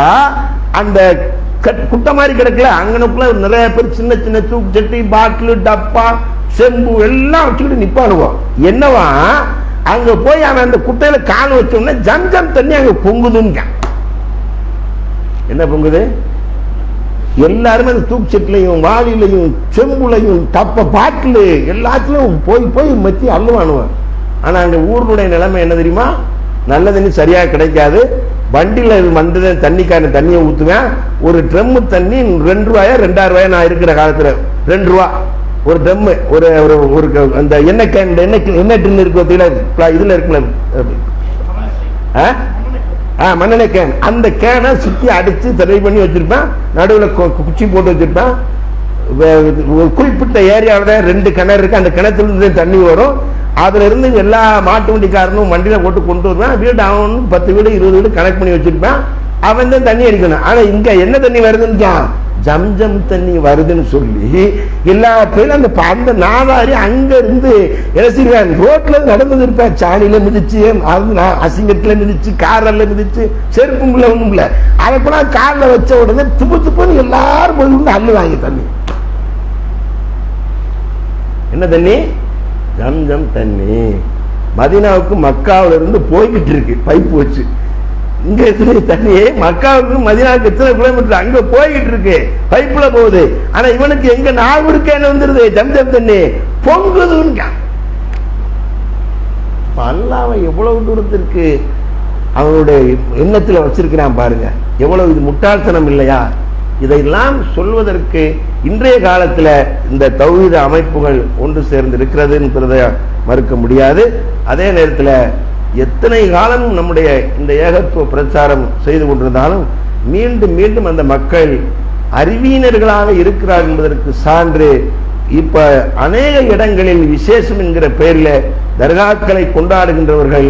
அந்த குட்டை மாதிரி கிடக்கல, அங்கனுக்குள்ள நிறைய பேர் சின்ன சின்ன தூக்கு சட்டி, பாட்டில், டப்பா, செம்பு எல்லாம் வச்சுக்கிட்டு நிப்பானுவோம். என்னவா அங்க போய் அவன் அந்த குட்டையில கால் வச்சோம்னா ஜம் தண்ணி அங்க பொங்குதுங்க. என்ன பொங்குது? எல்லாருமே அந்த தூக்கு சட்டிலையும் வாளிலையும் செம்புலையும் டப்ப பாட்டில் எல்லாத்துலயும் போய் போய் மத்தி அள்ளுவானுவான். ஆனா அங்க ஊருடைய நிலைமை என்ன தெரியுமா? நல்ல தண்ணி சரியா கிடைக்காது. வண்டியில வந்தது தண்ணிக்கான தண்ணியை ஊத்துவேன். ஒரு ட்ரம் தண்ணி 2 ரூபாயா 2,000 ரூபாயா? நான் இருக்கிற காலத்துல 2 ரூபா ஒரு ட்ரம். ஒரு அந்த எண்ணெய் டின் இருக்கு, இதுல இருக்குல்ல மண்ணெண்ணெய் கேன். அந்த கேனை சுத்தி அடிச்சு தடவை பண்ணி வச்சிருப்பேன். நடுவில் குச்சி போட்டு வச்சிருப்பேன். குறிப்பிட்ட ஏரியாவில 2 கிணறு இருக்கு. அந்த கிணத்துல இருந்து தண்ணி வரும். அதுல இருந்து எல்லா மாட்டு வண்டிக்காரனும் வண்டியில போட்டு கொண்டு வருவேன். வீடு அவன் 10 வீடு 20 வீடு கனெக்ட் பண்ணி வச்சிருப்பேன். அவன் தான் தண்ணி அடிக்கணும். ஆனா இங்க என்ன தண்ணி வருதுன்னு ஜம்ஜம் தண்ணி வருதுன்னு சொல்லி எல்லா பேரும் அந்த நாதாரி அங்க இருந்து என்ன செய்வான், ரோட்ல நடந்தது இருப்பேன், சாணியில மிதிச்சு, அசிங்கத்துல மிதிச்சு, காரில் மிதிச்சு, செருப்புல ஒண்ணும் இல்ல, அதை போனா காரில் வச்ச உடனே துப்பு துப்புன்னு எல்லாரும் போய் அள்ளு வாங்கி தண்ணி. என்ன தண்ணி? ஜம்ஜம் தண்ணி. மதீனாவுக்கு மக்காவில இருந்து போய்கிட்டு இருக்கு பைப்பு வச்சு. இங்க எத்தனை தண்ணி மக்காவுக்கு மதீனாவுக்கு எத்தனை கிலோமீட்டர் அங்க போய்கிட்டு இருக்கு, பைப்புல போகுது. ஆனா இவனுக்கு எங்க நாகூருக்கு என்ன வந்துருது, ஜம்ஜம் தண்ணி பொங்குதுன்னு. அல்லாஹ் எவ்வளவு தூரத்திற்கு அவனுடைய எண்ணத்துல வச்சிருக்கிறான் பாருங்க, எவ்வளவு இது முட்டாள்தனம் இல்லையா? இதையெல்லாம் சொல்வதற்கு இன்றைய காலத்துல இந்த தௌஹீத் அமைப்புகள் ஒன்று சேர்ந்து இருக்கிறதுன்றதை மறுக்க முடியாது. அதே நேரத்தில் எத்தனை காலம் நம்முடைய இந்த ஏகத்துவ பிரச்சாரம் செய்து கொண்டிருந்தாலும் மீண்டும் மீண்டும் அந்த மக்கள் அறிவியனர்களாக இருக்கிறார்கள் என்பதற்கு சான்று இப்ப அநேக இடங்களில் விசேஷம் என்கிற பெயரில் தர்காக்களை கொண்டாடுகின்றவர்கள்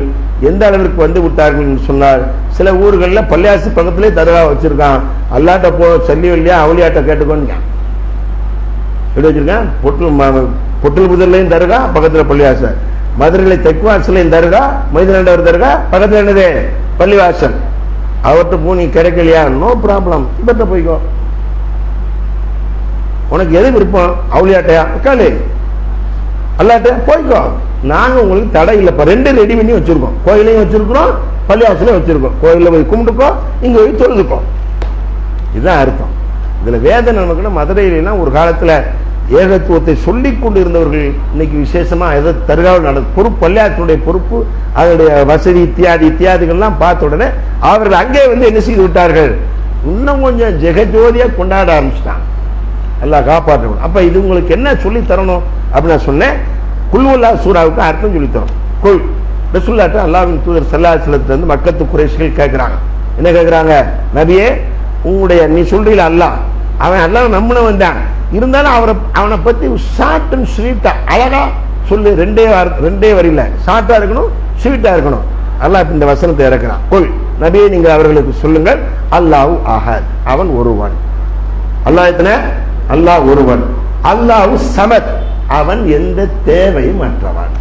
எந்த அளவிற்கு வந்து விட்டார்கள் என்று சொன்னால், சில ஊர்களில் பள்ளியாசு பக்கத்திலே தர்கா வச்சிருக்கான். அல்லாட்ட போ சொல்லி இல்லையா, அவளியாட்ட கேட்டுக்கோன்னு எப்படி வச்சிருக்கான். பொட்டல் முதல்லையும் தர்கா, பக்கத்தில் பள்ளியாச. மதுரையில தெக்குவாசலையும் தர்கா, மைதானண்டவர் தர்கா, பக்கத்தில் என்னது பள்ளிவாசல். அவர்கிட்ட பூ நீ கிடைக்கலையா, நோ ப்ராப்ளம், இவர்கிட்ட போய்க்கோ. உனக்கு எது விருப்பம், அவளியாட்டையா கேளு, அல்லாட்ட போய்க்கோ, நாங்க உங்களுக்கு தடை இல்லப்பா. ரெண்டு ரெடி பண்ணி வச்சிருக்கோம், கோயிலையும் வச்சிருக்கிறோம், பள்ளிவாசலையும் வச்சிருக்கோம். கோயில போய் கும்பிட்டுக்கோ, இங்க போய் தொழுதுக்கோ. இதுதான் அர்த்தம். இதுல வேதனை நமக்கு மதுரையிலாம் ஒரு காலத்துல ஏகத்துவத்தை சொல்லிக் கொண்டு இருந்தவர்கள் இன்னைக்கு விசேஷமா எதை தர்காவில் நடந்த பொறுப்பு, பள்ளியாசனுடைய பொறுப்பு, அதனுடைய வசதி இத்தியாதிகள்லாம் பார்த்த உடனே அவர்கள் அங்கே வந்து என்ன செய்து விட்டார்கள், இன்னும் கொஞ்சம் ஜெகஜோதியா கொண்டாட ஆரம்பிச்சுட்டாங்க. எல்லாம் காப்பாற்றணும். அப்ப இது உங்களுக்கு என்ன சொல்லி தரணும் அப்படின்னு நான் சொன்னேன். குல்வல்லா சூராவுக்கு அர்த்தம் சொல்லித்தரும். குல் ரசூலுல்லாஹ் அல்லாஹ்வின் தூதர் ஸல்லல்லாஹு அலைஹி வஸல்லம் வந்து மக்கத்து குறைஷிகள் கேட்கிறாங்க. என்ன கேட்கிறாங்க, நபியே உங்களுடைய நீ சொல்றீல அல்லாஹ், அவன் அல்லாஹ் நம்பினவன் தான், இருந்தாலும் அவனை பத்தி ஷார்ட் அண்ட் ஸ்வீட்டா அழகா சொல்லு. ரெண்டே வரியில ஷார்ட்டா இருக்கணும், ஸ்வீட்டா இருக்கணும். அல்லாஹ் இந்த வசனத்தை இறக்குறான். குல் நபியே நீங்கள் அவர்களுக்கு சொல்லுங்கள், அல்லாஹு அஹத், அவன் ஒருவன். அல்லாஹ் எத்தனை? அல்லாஹ் ஒருவன். அல்லாஹு சமத், அவன் எந்த தேவையும் அற்றவன்.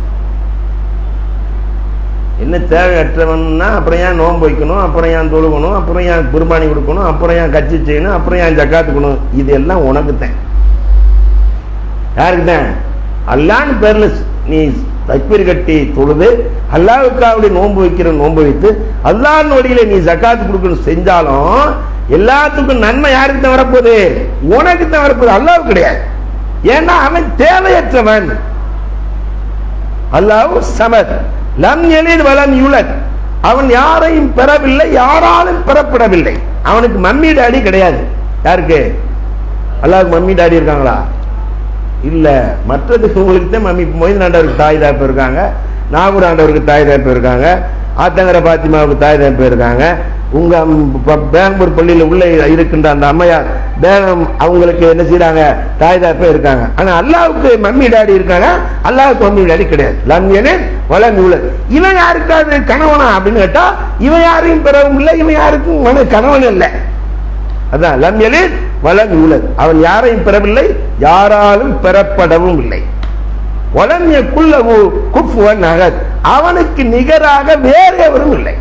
என்ன தேவையற்றவன்னா அப்புறம் ஏன் நோன்பு வைக்கணும், அப்புறம் ஏன் தொழுகணும், அப்புறம் ஏன் குர்பானி கொடுக்கணும், அப்புறம் ஏன் கட்சி செய்யணும், அப்புறம் ஏன் ஜக்காத்துக்கணும், இதெல்லாம் உனக்கு தான். யாருக்கு தான்? அல்லாஹ்னு பேர்ல நீ தக்பீர் கட்டி தொழுது, அல்லாஹ்வுக்காக நோன்பு வைக்கிற நோன்பு வைத்து அல்லாஹ்வின் வழியில நீ ஜக்காத்து கொடுக்கணும் செஞ்சாலும் எல்லாத்துக்கும் நன்மை யாருக்கு தான் வரப்போகுது? உனக்கு தான் வரப்போகுது, அல்லாஹ்வுக்கு கிடையாது. ஏன்னா அவன் தேவையற்றவன். அல்லாஹ் சமத், லம் யலித் வலம் யூலத், அவன் யாரையும் பெறவில்லை, யாராலும் பெறப்படவில்லை. அவனுக்கு மம்மி டாடி கிடையாது. யாருக்கு? அல்லாஹ்வுக்கு மம்மி டாடி இருக்காங்களா? இல்ல. மற்றதுக்கு உங்களுக்கு தான் மம்மி. மொய்தீன் ஆண்டவருக்கு தாய் தாய்ப்பு இருக்காங்க, நாகூர் ஆண்டவருக்கு தாய் தாய்ப்பு இருக்காங்க, ஆத்தங்கர பாத்திமாவுக்கு தாய் தாய்ப்பு இருக்காங்க. உங்க பேங்கூர் பள்ளியில உள்ள இருக்கின்ற அந்த அம்மையார் பேகம் அவங்களுக்கு என்ன செய்யறாங்க, தாய் தாய்ப்பே இருக்காங்க. ஆனா அல்லாஹ்வுக்கு மம்மி டாடி இருக்காங்க, அல்லாஹ்வுக்கு மம்மி டாடி கிடையாது. லம் யலித் வலம் யூலத். இவன் யாருக்காவது கணவனா அப்படின்னு கேட்டா இவன் யாரையும் பெறவும் இல்லை, இவன் யாருக்கும் கணவன் இல்லை. அதான் லம் யலித் வலம் யூலத், அவன் யாரையும் பெறவில்லை, யாராலும் பெறப்படவும் இல்லை. வலம் யகுல் லஹு குஃபுவன் அஹத், அவனுக்கு நிகராக வேறு எவரும் இல்லை.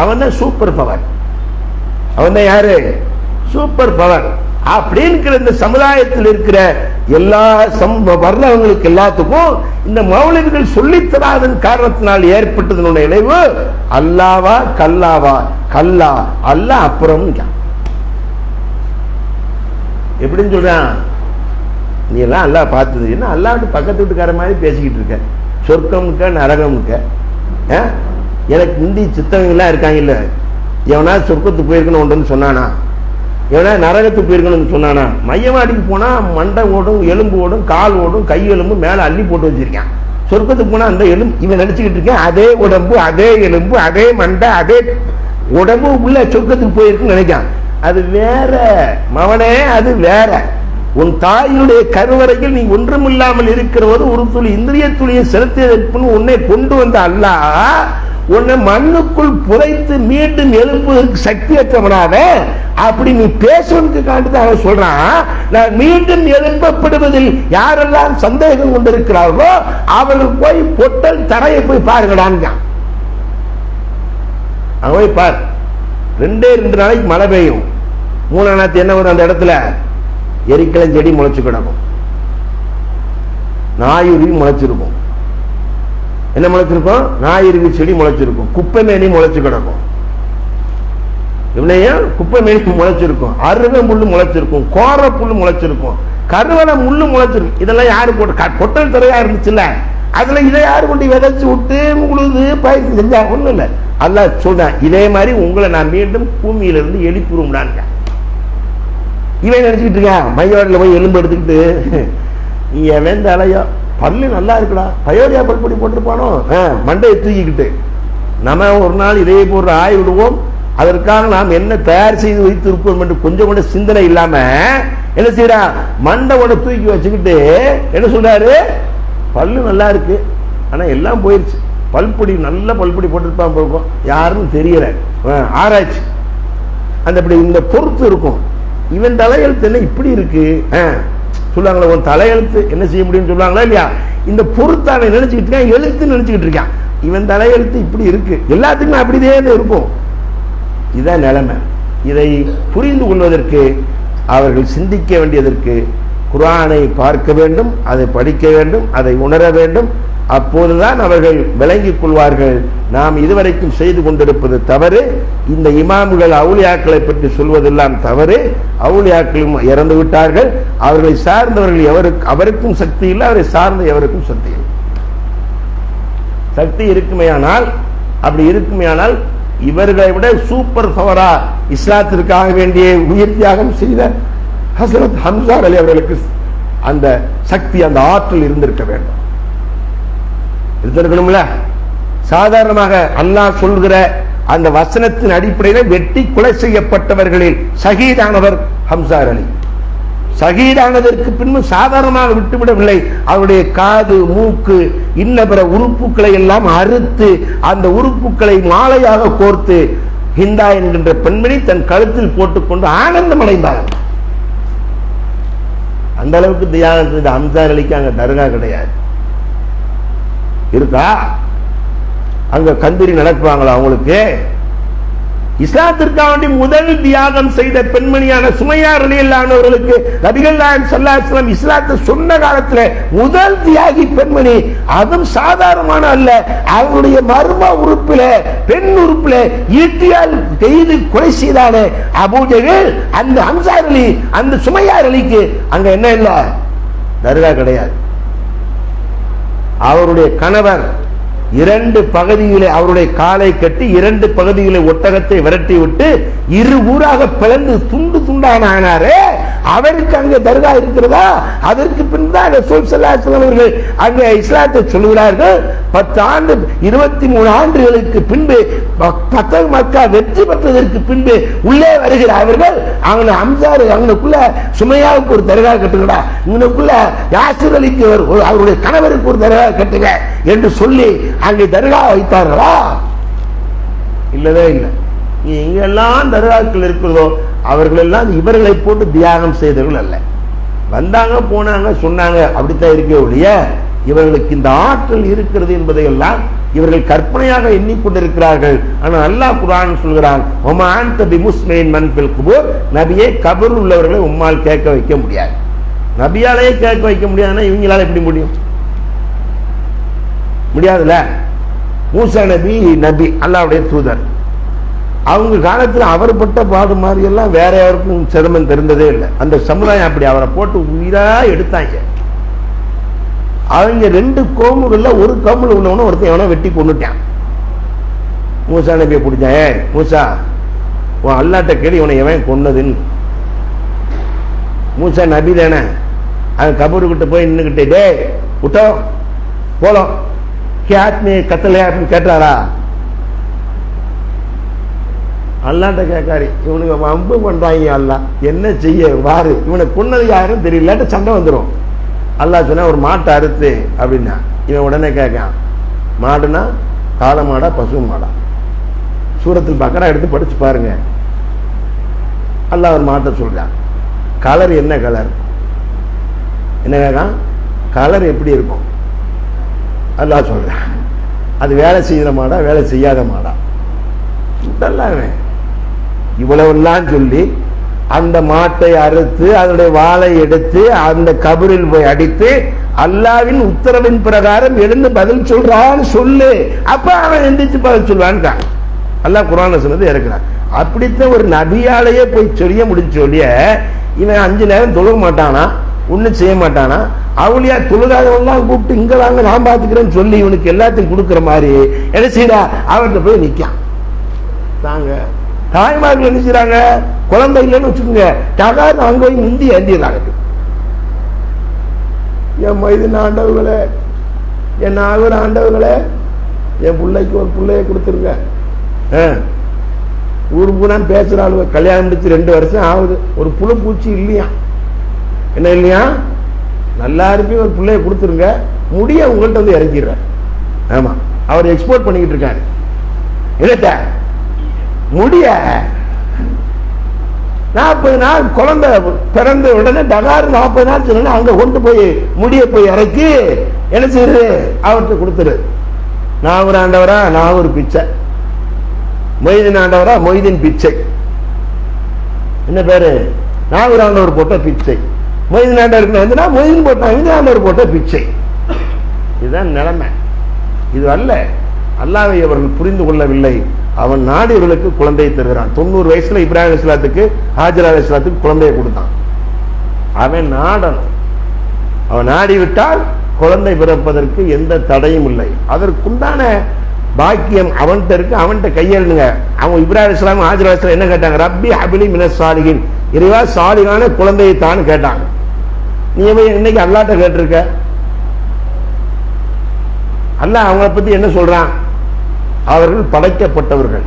அவன் தான் சூப்பர் பவர். அவன் தான் யாரு? Super power. அப்படிங்கிற இந்த சமுதாயத்தில் இருக்கிற எல்லா வர்ணங்களுக்கு எல்லாத்துக்கும் இந்த மௌலவிகள் சொல்லித்தராதன் காரணத்தினால் ஏற்பட்டதனுடைய விளைவு அல்லாவா கல்லாவா, கல்லா அல்லாஹ் அப்புறம். எப்படின்னு சொல்றான், நீ எல்லாம் அல்லாஹ் பார்த்தது என்ன, அல்லாஹ்ட்டு பக்கத்து வீட்டுக்கார மாதிரி பேசிக்கிட்டு இருக்க, சொர்க்கம்க்க நரகம்க்க. எனக்கு இந்தி சித்தவங்கெல்லாம் இருக்காங்க இல்ல, எவனா சொர்க்கத்துக்கு போயிருக்கணும் ஒன்றுன்னு சொன்னானா, எவனா நரகத்துக்கு போயிருக்கணும்னு சொன்னானா? மையவாடிக்கு போனா மண்டை ஓடும், எலும்பு ஓடும், கால் ஓடும், கை எலும்பு மேல அள்ளி போட்டு வச்சிருக்கான். சொர்க்கத்துக்கு போனா அந்த எலும்பு இவன் நினைச்சுக்கிட்டு இருக்கேன், அதே உடம்பு, அதே எலும்பு, அதே மண்டை, அதே உடம்பு உள்ள சொர்க்கத்துக்கு போயிருக்குன்னு நினைக்கான். அது வேற மவனே, அது வேற. உன் தாயினுடைய கருவறையில் நீ ஒன்றுமில்லாமல் இருக்கிற போது ஒரு துளி இந்திரிய துளியை செலுத்தியதற்கு உன்னை கொண்டு வந்த அல்லாஹ் உன்னை மண்ணுக்குள் புதைத்து மீண்டும் எழுப்புவதற்கு சக்தி அற்றவனாக அப்படி நீ பேசுவதற்கு காட்டுதான் சொல்றான். நான் மீண்டும் எழுப்பப்படுவதில் யாரெல்லாம் சந்தேகம் கொண்டிருக்கிறார்களோ அவர்கள் போய் பொட்டல் தரையை போய் பாருங்கடான்னு போய் பார். 2 நாளைக்கு மழை பெய்யும். 3ஆம் நாள் என்ன வரும்? அந்த இடத்துல எரிக்கலம் செடி முளைச்சு கிடக்கும், நாயுருவி முளைச்சிருக்கும். என்ன முளைச்சிருக்கும்? நாயுருவி செடி முளைச்சிருக்கும், குப்பை மேனி முளைச்சு கிடக்கும், குப்பை மேனி முளைச்சிருக்கும், அருக முள்ளு முளைச்சிருக்கும், கோர புல்லு முளைச்சிருக்கும், கருவள முள்ளு முளைச்சிருக்கும். இதெல்லாம் யாரு போட்டு பொட்டல் தரையா இருந்துச்சுல்ல, அதுல இதை யாரு கொண்டு விதைச்சு விட்டு உழுது பயிற்சி செஞ்சா ஒண்ணும் இல்லை. அல்லாஹ் சொல்றேன், இதே மாதிரி உங்களை நான் மீண்டும் பூமியிலிருந்து எழுப்பிடும்டாங்க. இவன் நினைச்சுக்கிட்டு இருக்கான் மையோடில் போய் எலும்பு எடுத்துக்கிட்டு, நீ எவன் அலையோ பல்லு நல்லா இருக்குடா, பயோரியா பல்பொடி போட்டிருப்பானோ மண்டையை தூக்கிக்கிட்டு நம்ம ஒரு நாள் இதே போன்ற ஆய்விடுவோம். அதற்காக நாம் என்ன தயார் செய்து வைத்திருப்போம் என்று கொஞ்சம் கூட சிந்தனை இல்லாம என்ன செய்யறா, மண்டை தூக்கி வச்சுக்கிட்டு என்ன சொல்றாரு, பல்லு நல்லா இருக்கு ஆனா எல்லாம் போயிருச்சு, பல்பொடி நல்ல பல்பொடி போட்டிருப்பான் போகும், யாருன்னு தெரியல. ஆராய்ச்சி அந்த இந்த பொறுத்து இருக்கும். இவன் தலையெழுத்து என்ன இப்படி இருக்கு சொல்லுவாங்களா, உன் தலையெழுத்து என்ன செய்ய முடியும்னு சொல்லுவாங்களா இல்லையா? இந்த பொறுத்தான நினைச்சுக்கிட்டு இருக்கான், எழுத்து நினைச்சுக்கிட்டு இருக்கான். இவன் தலையெழுத்து இப்படி இருக்கு, எல்லாத்துக்குமே அப்படிதான் இருக்கும். இதான் நிலைமை. இதை புரிந்து கொள்வதற்கு அவர்கள் சிந்திக்க வேண்டியதற்கு குர்ஆனை பார்க்க வேண்டும், அதை படிக்க வேண்டும், அதை உணர வேண்டும். அப்போதுதான் அவர்கள் விளங்கிக் கொள்வார்கள் நாம் இதுவரைக்கும் செய்து கொண்டிருப்பது தவறு, இந்த இமாம்கள் அவுலியாக்களை பற்றி சொல்வதெல்லாம் தவறு, அவுலியாக்களும் இறந்து விட்டார்கள், அவர்களை சார்ந்தவர்கள் அவருக்கும் சக்தி இல்லை, அவரை சார்ந்த எவருக்கும் சக்தி இல்லை. சக்தி இருக்குமேயானால், அப்படி இருக்குமேயானால் இவர்களை விட சூப்பர் பவரா இஸ்லாத்திற்காக வேண்டிய உயிர் தியாகம் செய்த ஹஸரத் ஹம்ஸா அலி அவர்களுக்கு அந்த சக்தி, அந்த ஆற்றல் இருந்திருக்க வேண்டும், இருந்திருக்கணும்ல. சாதாரணமாக அல்லாஹ் சொல்கிற அந்த வசனத்தின் அடிப்படையில் வெட்டி கொலை செய்யப்பட்டவர்களில் ஷஹீதானவர் ஹம்ஸா அலி. ஷஹீதானதற்கு பின்பு சாதாரணமாக விட்டுவிடவில்லை, அவருடைய காது, மூக்கு, இன்ன பிற உறுப்புகளை எல்லாம் அறுத்து அந்த உறுப்புகளை மாலையாக கோர்த்து ஹிந்தா என்கின்ற பெண்மணி தன் கழுத்தில் போட்டுக்கொண்டு ஆனந்தம் அடைந்தார். அந்த அளவுக்கு தியானம் செய்த ஹம்ஸா அலிக்கு அங்க தர்கா கிடையாது. இருக்கா? அங்க கந்திரி நடக்குவாங்களா அவங்களுக்கு? இஸ்லாத்திற்காக வேண்டி முதல் தியாகம் செய்த பெண்மணியான சுமையா ரலியல்லாஹு அவர்களுக்கு நபிகள் நாயகம் ஸல்லல்லாஹு அலைஹி வஸல்லம் இஸ்லாத்தை சொன்ன காலத்துல முதல் தியாகி பெண்மணி. அதுவும் சாதாரணமான அல்ல, அவருடைய மர்ம உறுப்பில, பெண் உறுப்பில ஈட்டியால் செய்து கொலை செய்தானே அபூ ஜஹல், அந்த ஹம்ஸா அலி, அந்த சுமையா அலிக்கு அங்க என்ன இல்ல, தர்கா கிடையாது. அவருடைய கணவர் 2 பகுதிகளை அவருடைய காலை கட்டி 2 பகுதிகளை ஒட்டகத்தை விரட்டி விட்டு 2 ஊராக பிளந்து துண்டு துண்டான ஆனாரே, அவருக்கு அங்க தர்கா இருக்கிறதா? அதற்கு பின்தான் ரசூல் ஸல்லல்லாஹு அலைஹி வஸல்லம் அவர்கள் அங்க இஸ்லாத்தை சொல்கிறார்கள். 10 ஆண்டு 23 ஆண்டுகளுக்கு பின்பு ஃபத்ஹ் மக்கா வெற்றி பெற்றதற்கு பின்பு உள்ளே வருகிற அவர்கள் அவங்க ஹம்ஸா அவங்களுக்குள்ள சுமையாவுக்கு ஒரு தர்கா கட்டுங்கடா, இவனுக்குள்ள யாசிர் அலிக்கு அவருடைய கணவருக்கு ஒரு தர்கா கட்டுங்க என்று சொல்லி அங்கே தர்கா வைத்தார்களா? இல்லவே இல்லை. எங்கெல்லாம் தர்காக்கள் இருக்கிறதோ அவர்கள் எல்லாம் இவர்களை போட்டு தியாகம் செய்தவர்கள் அல்ல. வந்தாங்க, போனாங்க, சொன்னாங்க, அப்படித்தான் இருக்க ஒழிய இவர்களுக்கு இந்த ஆற்றல் இருக்கிறது என்பதை எல்லாம் இவர்கள் கற்பனையாக எண்ணிக்கொண்டிருக்கிறார்கள். ஆனால் அல்லாஹ் குர்ஆன் சொல்கிறான், ஒமா அன்த பிமுஸ்மின் மன் ஃபில் குபூர், நபியே கபர் உள்ளவர்களை உம்மால் கேட்க வைக்க முடியாது. நபியாலேயே கேட்க வைக்க முடியாதுன்னா இவங்களால எப்படி முடியும்? முடியாதுல்ல. மூசா நபி அல்லாஹ்வுடைய தூதர், அவங்க காலத்தில் அவர் பட்ட பாடு மாதிரி எல்லாம் வேற யாருக்கும் சிரமம் தெரிந்ததே இல்லை. அந்த சமுதாயம் அப்படி அவரை போட்டு உயிரா எடுத்தாங்க. அவங்க 2 கோமுகள்ல ஒரு கோமுல உள்ளவன ஒருத்தன் எவனோ வெட்டி கொண்டுட்டான். மூசா நபியை பிடிச்சான், மூசா உன் அல்லாட்ட கேள்வி இவனை எவன் கொன்னதுன்னு. மூசா நபி தானே, அவன் கபூர்கிட்ட போய் நின்றுகிட்டே, டே விட்டோ போலாம் கேட்னே கத்தலையா அப்படின்னு கேட்டாரா? அல்லாட்ட கேட்காரு. இவனுக்கு வம்பு பண்றாங்க. அல்லா என்ன செய்ய வாரு, இவனை கொன்னது யாருன்னு தெரியல, சண்டை வந்துடும். அல்லாஹ் சொன்னா ஒரு மாட்டை அறுத்து அப்படின்னா இவன் உடனே கேட்கான், மாடுனா காளை மாடா பசு மாடா? சூரத்துல் பக்கரா எடுத்து படிச்சு பாருங்க. அல்லாஹ் ஒரு மாட்டை சொல்றான். கலர் என்ன கலர்? என்ன கேட்கான்? கலர் எப்படி இருக்கும்? அல்லாஹ் சொல்றான். அது வேலை செய்கிற மாடா வேலை செய்யாத மாடா? இவ்வளவெல்லாம் சொல்லி அந்த மாட்டை அறுத்து அதனுடைய வாளை எடுத்து அந்த கபரில் போய் அடித்து அல்லாவின் உத்தரவின் பிரகாரம் எழுந்து பதில் சொல்றான்னு சொல்லு. அப்ப அவன் எந்திரிச்சு பதில் சொல்லுவான்னு அல்லாஹ் குர்ஆன்ல சொன்னது இருக்கிறான். அப்படித்தான் ஒரு நபியாலேயே போய் சொல்லிய முடிஞ்சு சொல்லிய இவன் 5 நேரம் தொழுக மாட்டானா, ஒன்னும் செய்ய மாட்டானா, அவளியா தொழுகாதவெல்லாம் கூப்பிட்டு இங்க வாங்க நான் பாத்துக்கிறேன்னு சொல்லி இவனுக்கு எல்லாத்தையும் கொடுக்குற மாதிரி என்ன செய்யறா? அவர்கிட்ட போய் நிக்கான். தாங்க தாய்மார்கள் என்ன செய்யறாங்க? குழந்தை இல்லைன்னு வச்சுக்கோங்க, டகார் அங்க போய் முந்தி ஏந்திடுறாங்க. என் மைதின் ஆண்டவர்களே, என் நாகூர் ஆண்டவர்களே, என் பிள்ளைக்கு ஒரு பிள்ளைய கொடுத்துருங்க. ஊரு பூரா பேசுறாள். கல்யாணம் முடிச்சு 2 வருஷம் ஆகுது, ஒரு புழு பூச்சி இல்லையா? என்ன இல்லையா? நல்லா இருப்பி ஒரு பிள்ளைய கொடுத்துருங்க. முடிய உங்கள்கிட்ட வந்து இறங்கிடுற. ஆமா, அவர் எக்ஸ்போர்ட் பண்ணிக்கிட்டு இருக்காரு. இல்லட்ட முடிய 40 நாள் குழந்தை பிறந்த உடனே டகார் 40 நாள் சொன்னா அங்க கொண்டு போய் முடிய போய் இறக்கி என்ன செய்யுது? அவர்கிட்ட கொடுத்துரு. நாகூர் ஆண்டவரா நாகூர் பிச்சை, மொய்தீன் ஆண்டவரா மொய்தீன் பிச்சை. என்ன பேரு? நாகூர் ஆண்டவர் போட்ட பிச்சை. மொய்தீன் ஆண்டவர் வந்து மொய்தீன் போட்டாங்க, ஆண்டவர் போட்ட பிச்சை. இதுதான் நிலைமை. இது அல்ல. அல்லாஹ்வை அவர்கள் புரிந்து கொள்ளவில்லை. அவன் நாடியவர்களுக்கு குழந்தையை தருகிறான். 90 வயசுல இப்ராஹிம் அலைஹிஸ்ஸலாத்துக்கு ஹாஜர் அலைஹிஸ்ஸலாத்துக்கு குழந்தையை கொடுத்தான். அவன் நாடணும். அவன் நாடிவிட்டால் குழந்தை பிறப்பதற்கு எந்த தடையும் இல்லை. அதற்குண்டான பாக்கியம் அவன்கிட்ட இருக்கு. அவன்கிட்ட கையெழுங்க. அவன் இப்ராஹிம் அலைஹிஸ்ஸலாம் ஹாஜர் அலைஹிஸ்ஸலாம் என்ன கேட்டாங்க? ரப்பி ஹபிலி மினஸ் சாலிஹின், இறைவா சாலிகான குழந்தையை தான் கேட்டாங்க. நீ இன்னைக்கு அல்லாஹ்ட்ட கேட்டிருக்க? அல்லாஹ் அவங்களை பத்தி என்ன சொல்றான்? அவர்கள் படைக்கப்பட்டவர்கள்.